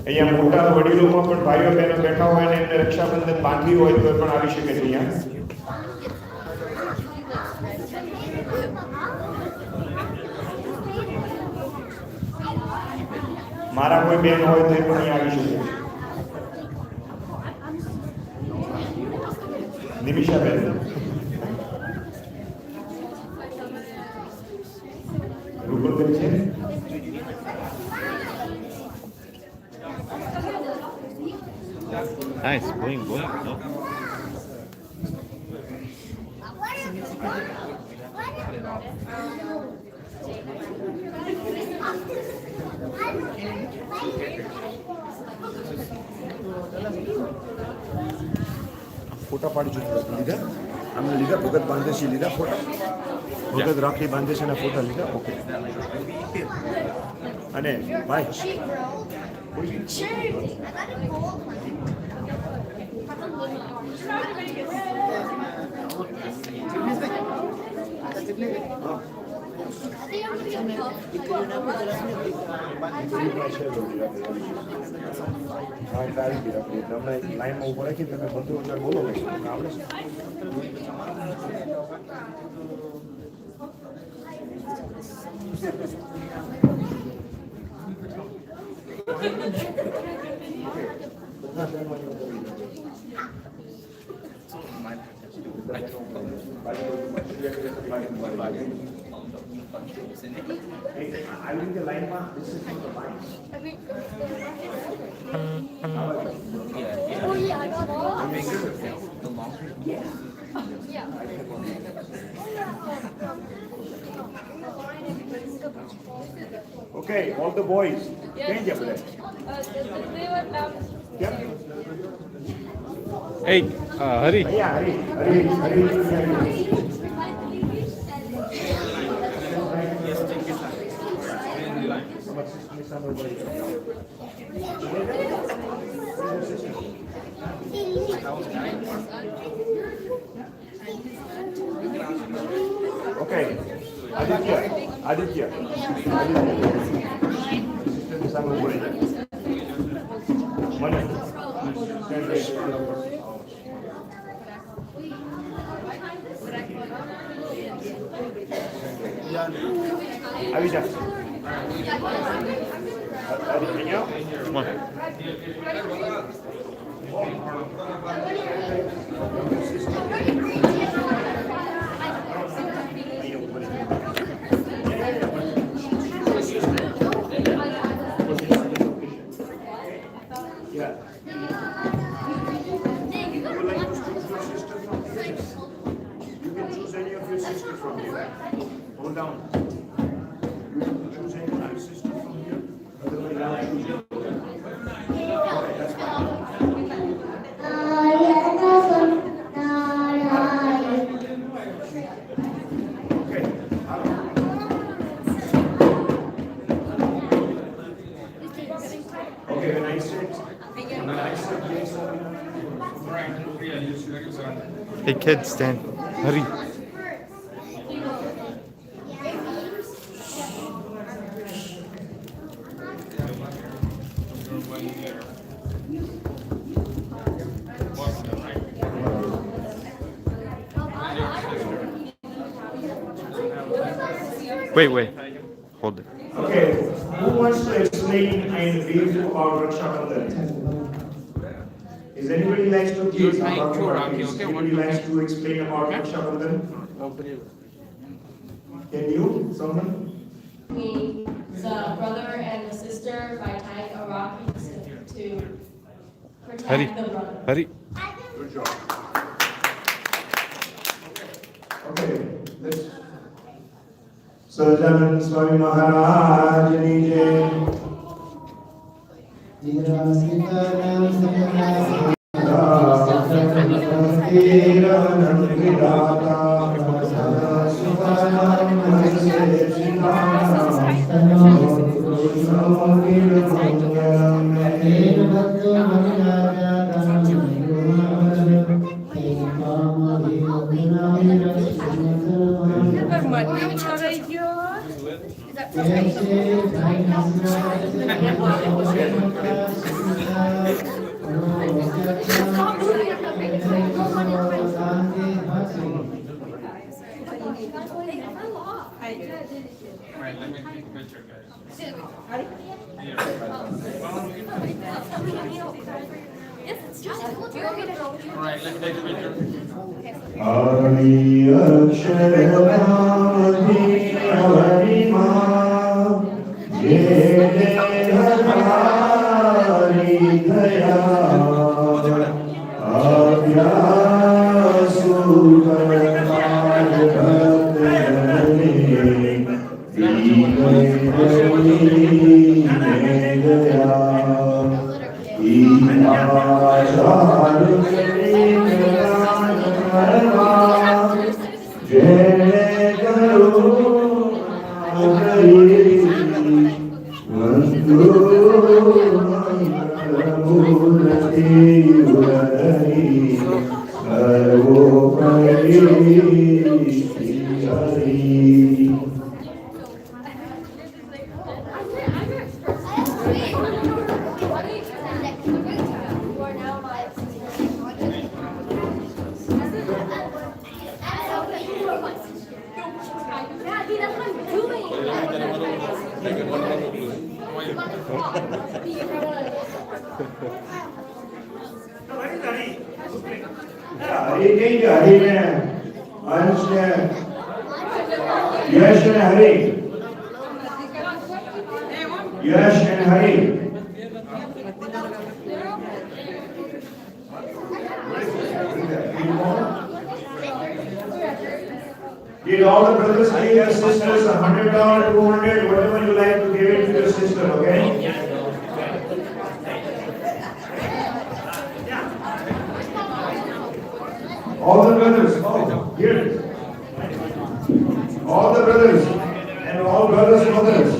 S4: અહીંયા મોટા વડીલોમાં પણ ભાઈઓ બહેનો બેઠા હોય અને એમને રક્ષાબંધન બાંધવી હોય તો પણ આવી શકે છે અહીંયા. મારા કોઈ બેન હોય તો એ પણ અહીંયા આવી શકે. નિમિષાબેન રૂપલબેન છે.
S5: Nice, going, going. No?
S4: ફોટા પાડી ચૂક્યા લીધા આમને લીધા ભગત બાંધે છે લીધા ફોટા ભગત રાખડી બાંધે છે એના ફોટા લીધા ઓકે અને ભાઈ લાઈનમાં ઉભો રાખી તમે બધું વગર બોલો આવડે આવી રીતે લાઈનમાં
S8: Oh, yeah, I got all.
S4: Okay, all the boys. Change up there. Yep.
S9: Hey, Hari.
S4: Yeah, Hari. Okay. Aditya. Manan. Stand right. Avija. Aditya.
S5: Come on.
S4: Yeah. You would like to choose your sister from here? You can choose any of your sister from here. Hold down. You can choose any of your sister from here. Otherwise, I'll choose you. Okay, that's fine. Okay. Okay, when I said, yes,
S9: Hey, kids, stand. Hurry. Wait. Hold it.
S4: okay, who wants to explain in brief about Raksha Bandhan? Is anybody likes to give some Anybody likes to explain about Raksha Bandhan? Can you, someone?
S10: The brother and the sister by tying a Rakhi to protect
S9: Hurry.
S10: the brother.
S9: Hurry.
S4: Good job. Okay, let's. Sahajanand Swami Maharaj Ni Jai.
S9: Alright, let me take a picture, guys.
S8: Yes, it's just. Do you want me to go?
S9: Alright, let me take a picture.
S4: Hari Aksharamati Avarima Jai Hari Daya Abhyasu
S8: Daddy, that's what I'm doing.
S4: Hari नहीं Hari में अंश ने Yash and Hari Yash and Hari Did all the brothers give their sisters $100, $200, whatever you like to give it to your sister, okay? All the brothers, oh, here it is. All the brothers and all brothers' mothers.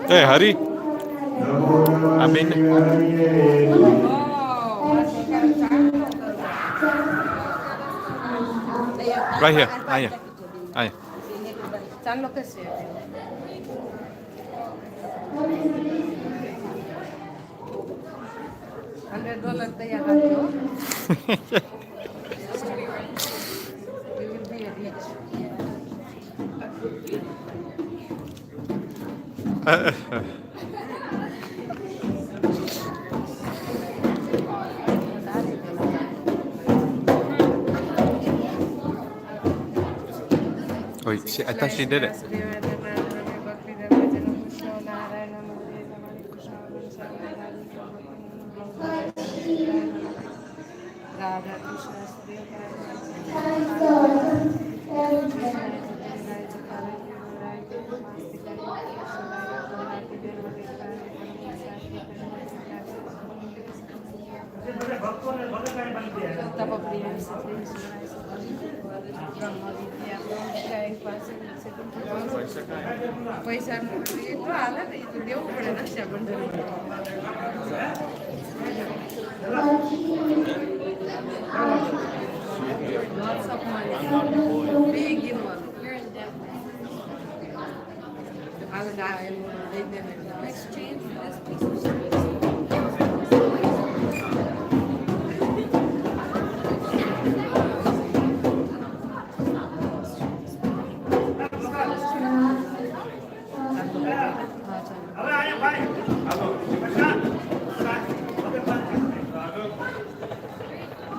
S9: Hey, Hari. Amin. Right here. Aya. Aya.
S10: Están lo que sea. $100 they are you. We will be rich.
S9: Wait, I thought she did it.
S10: પૈસા એટલો હાલે ને એ તો દેવું પડે Rakshabandhan Lots of money. Big in one. You're in debt. I would die and they didn't. Exchange for this piece of shit.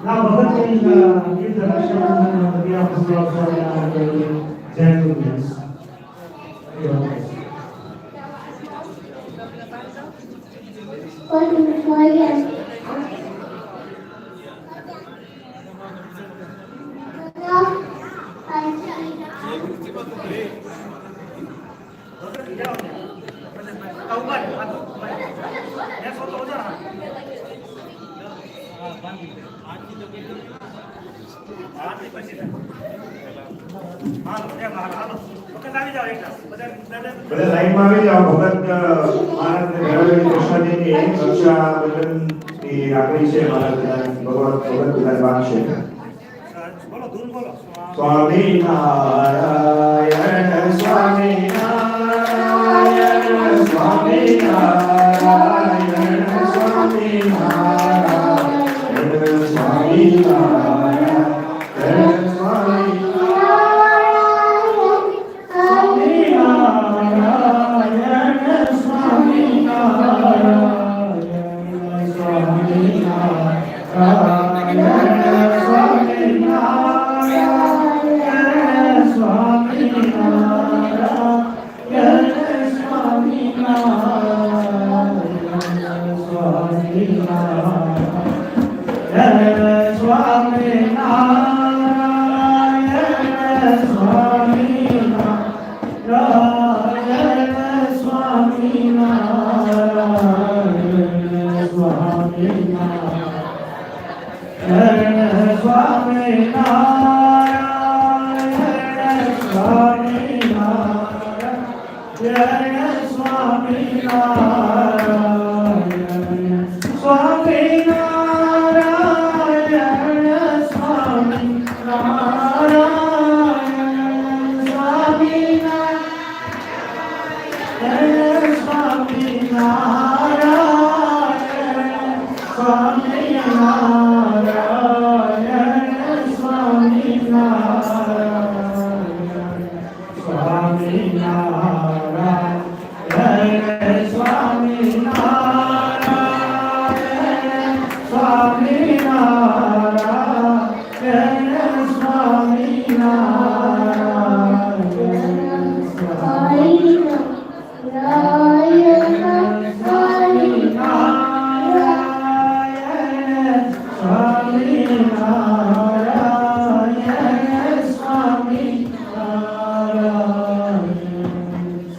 S1: Now, Bhagat will give the Rakshabandhan on behalf of Lord Swaminarayan and the Jain Gurus.
S7: What do you
S4: બધા લાઈનમાં આવી જાઓ. ભગત મહારાજને મેળવેલી કૃષ્ણજીની રક્ષાબંધનની રાખડી છે. મહારાજ ભગવત વિરાજમાન છે. Swami Narayan Swami Narayan Swami Narayan Swami Narayan Swami Narayan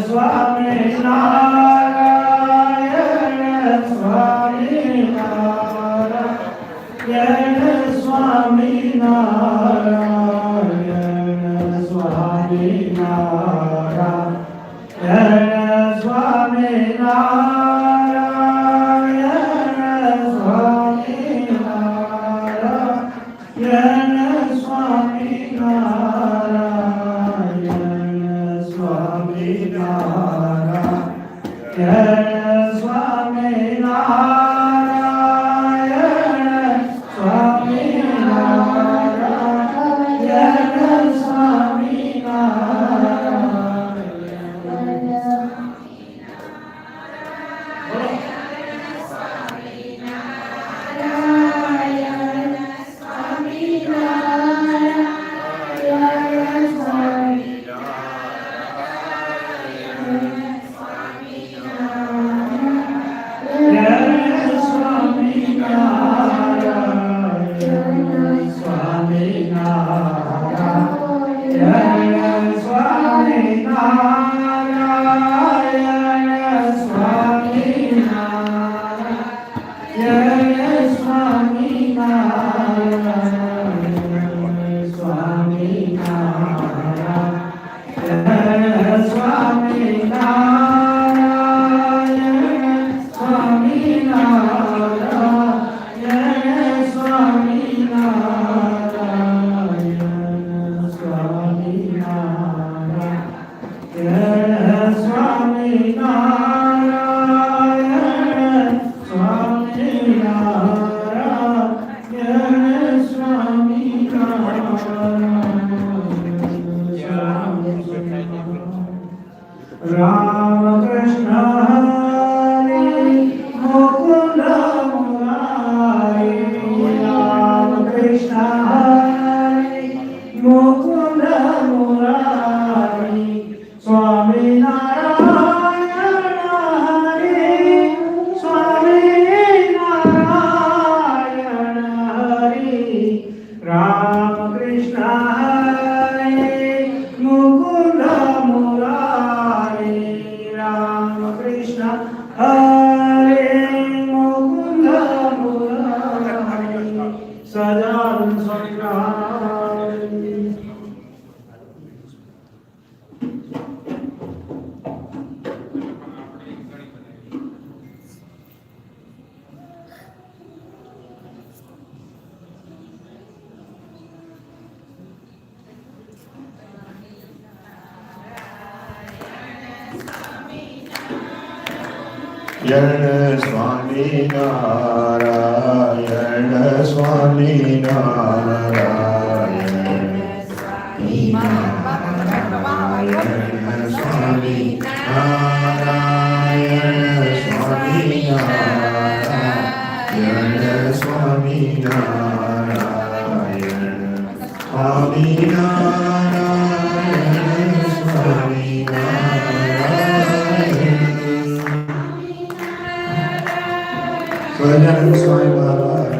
S4: Swami
S1: Hare
S4: Swami Narayan, Swami Narayan, Swami Narayan, Swami Narayan, Swami Narayan, Swami Narayan, Swami Narayan, Swami Narayan. Swajananda Swami Maharaj.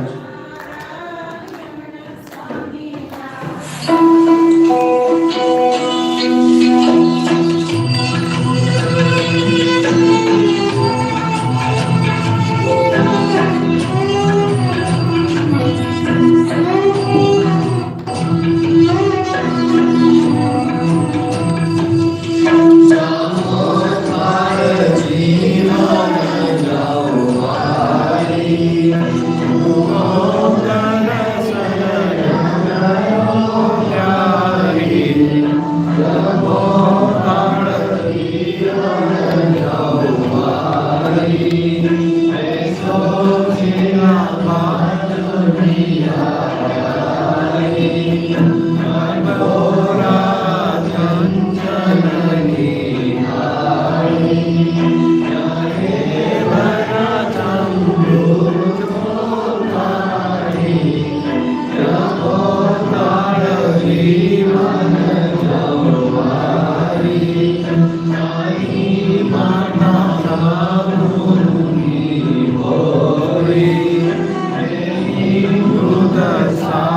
S9: Sa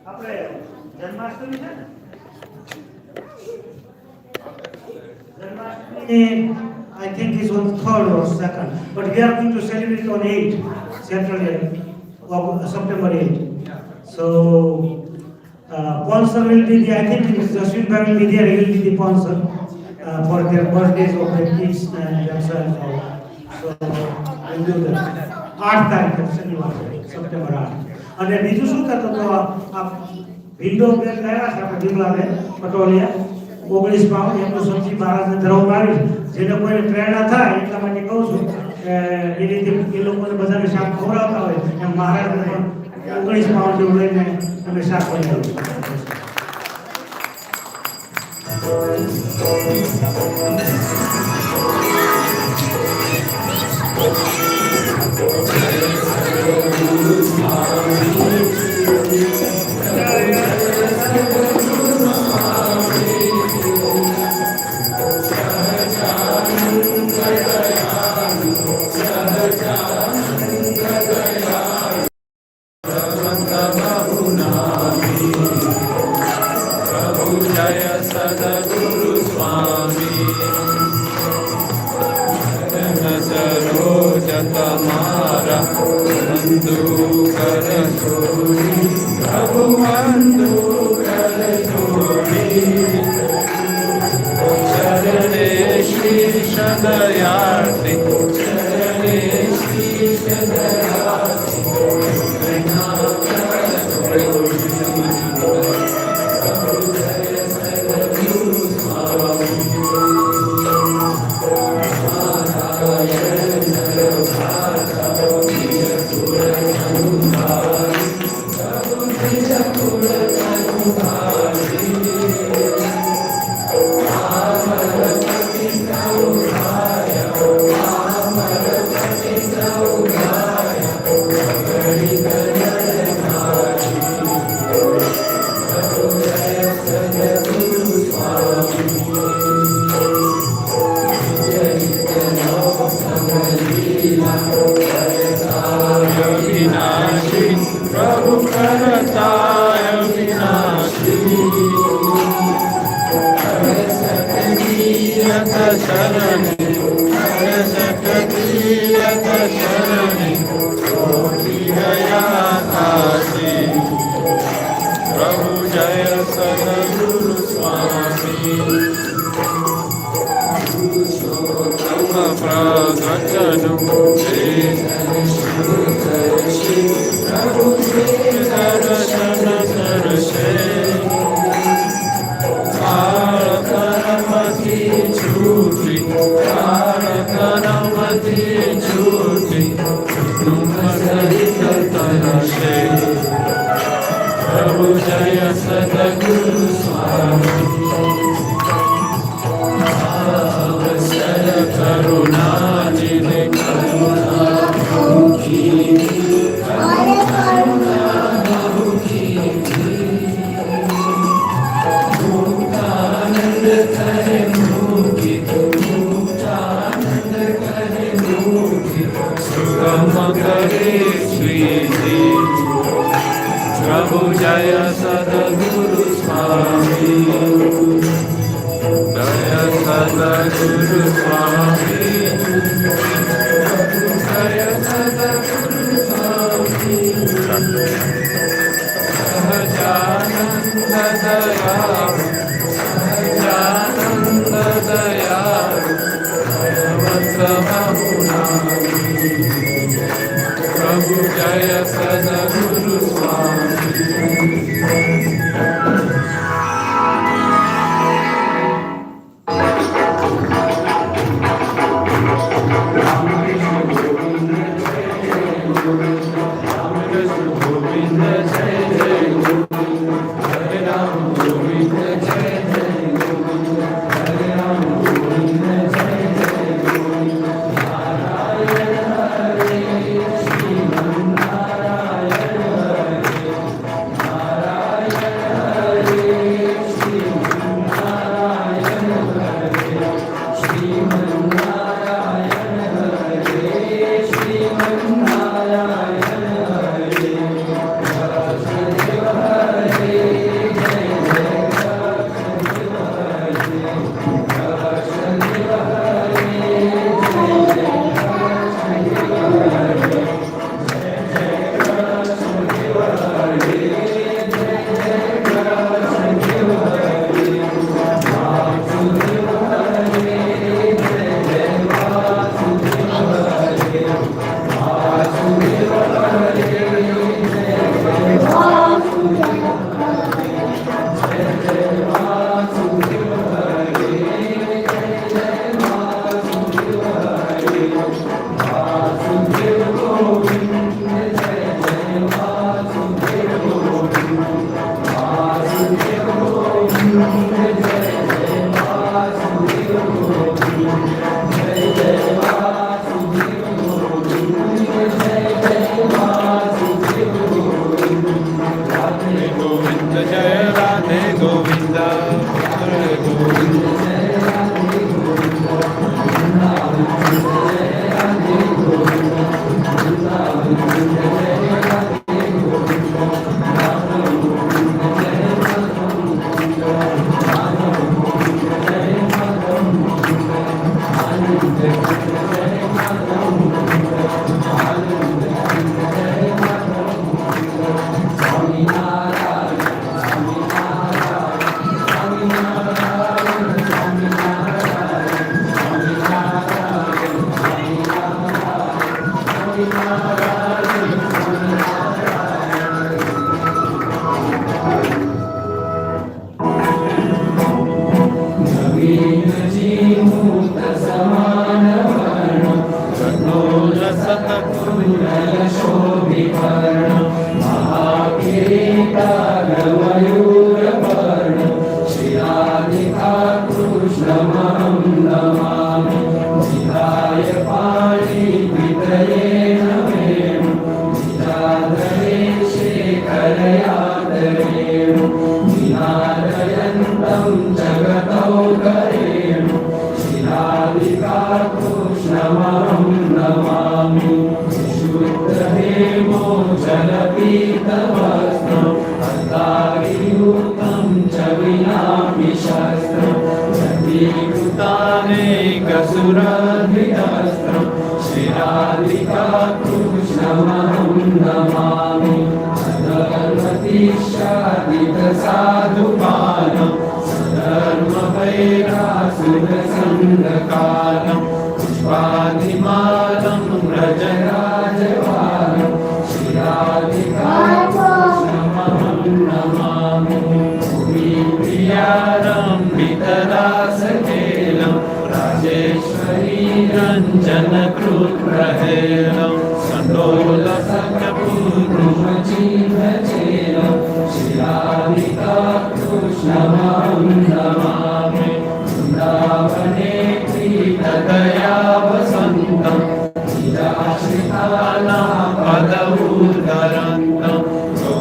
S1: આપણે જન્માષ્ટમી છે ને Janmashtami I think is on 3rd or 2nd, but we are going to celebrate on 8th, Saturday, September 8th. So, sponsor will be the, I think Jaswin Bhai will be there, he will be the sponsor for their birthdays of the kids and themselves. So, we'll do that. 8 તારીખે શનિવાર September 8. અને બીજું શું કહેતો તો આ window bag લાવ્યા છે આપણે વિમલાબેન પટોલિયા 19 પાઉન્ડ એમનું સબ્જી મહારાજને ધરવામાં આવી જેને કોઈને પ્રેરણા થાય એટલા માટે કહું છું કે એ રીતે એ લોકોને બધાને શાક ખવડાવતા હોય એમ મહારાજને પણ 19 પાઉન્ડ જેવું લઈને અમે શાક બનાવ્યું.
S9: यत शरणि सरस्वती यत शरणि कोटि दया काशी प्रभु जय सद्गुरु स्वामी प्रवचनु दर्शन सरसे करमति छूटी तुम सहित तरसे प्रभु जय सद्गुरु स्वामी अवसर करुणा निधि करुणा मुखी मुक्तानंद करे मुखी मुक्तानंद करे मुखी सुगम करे श्रीजी प्रभु जय सद्गुरु स्वामी जय सद्गुरु स्वामी जय सद्गुरु स्वामी सहजानंद दयालु सहजानंद दयालु भगवत बहुनामी प्रभु जय सद्गुरु स्वामी
S11: सुरभिरस्त्रं श्रीराधिका कृष्णमहं नमामि धर्मतीशादितसाधुपानं धर्मभैरासुरसङ्गकालं पुष्पादिमालं व्रजराजवालं श्रीराधिका कृष्णमहं नमामि प्रियारम्बितदासकेलं राजेश्वरी रञ्जनकृत्रहेलं सण्डोलसकपूर्णमचिन्हचेलं श्रीराधिका कृष्णमहं नमामि वृन्दावने प्रीतदया वसन्तं लीलाश्रितानां पदमुद्धरन्तं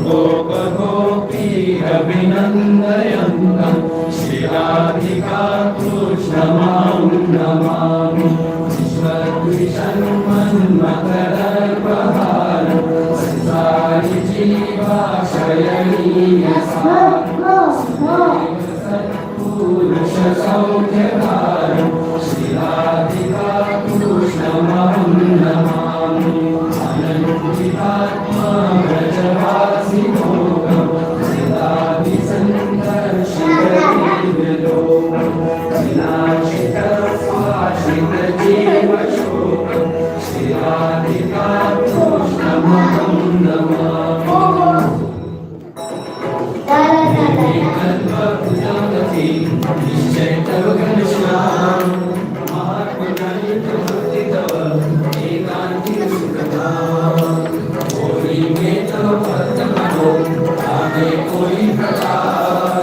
S11: गोपगोपीरभिनन्दयन्तं श्रीराधिका कृष्णमहं नमामि विश्वद्विषन्मन्मकरल्पहारं संसारि जीवाशयनीयपुरुषसौख्यकारं श्रीराधिका कृष्णमहं नमामि आनन्दितात्मा व्रजवासिभोगं श्रीराधिसङ्कर्षितलोकं विनाशितस्वाश्रितजीवशोकं श्रीराधिका कृष्णमहं नमामि कल्पभुजगति निश्चैतव घनश्याम महात्मनानि तव एकान्ति सुखधाम कोई में तव पद्मो आगे कोई प्रकार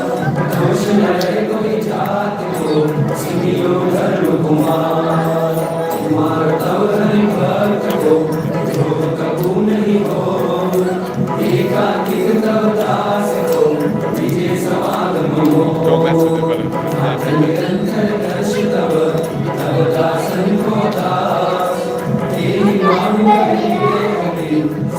S11: दोष न रहे कोई जात को सिमियो धर्म कुमार कुमार तव हरि भक्त को जो कबू नहीं हो एकांतिक तव दास को विजय समागम हो निरंतर दर्श तव तव दासन को दास तेरी मामले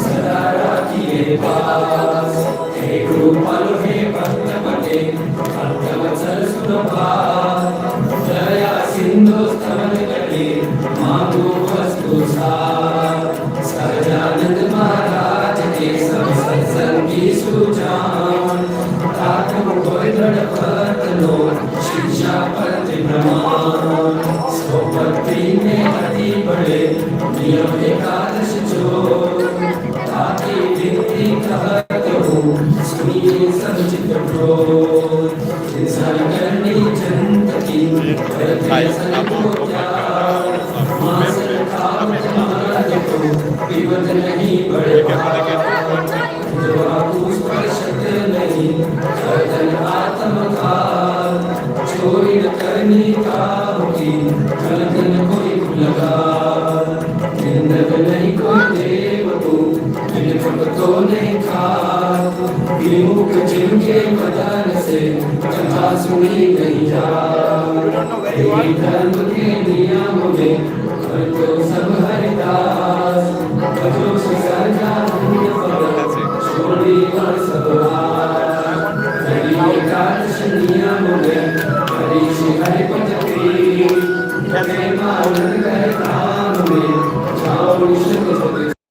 S11: सदा राखिए पास हे कृपाल हे भक्तपते भक्तवत्सल सुप्रभात दया सिंधु स्तवन करे मांगो वस्तु सार सहजानंद महाराज के सब सत्संगी सुजान ताकम कोई दृढ़ लो शिक्षा पंथ प्रमाण सोपत्ति में अति बड़े नियम एकादश जो ताकि विनती कहत हूँ सुनिए सब चित्त क्रोध इंसान करनी जंत की करते संको त्याग मासन खावत महाराज को विवत नहीं बढ़ा जो आपू स्पर्शत नहीं करतन आत्मकाल चोरी न करनी काहोगी गलतन कोई लगा निंदक नहीं कोई देव को विनपक तो नहीं खात विमुख जिनके बदन से कथा सुनी नहीं जात धर्म के नियम में कर तो सब हरिदास भजो सरजा छोड़ी और सब नियम में हरि श्री हरिपति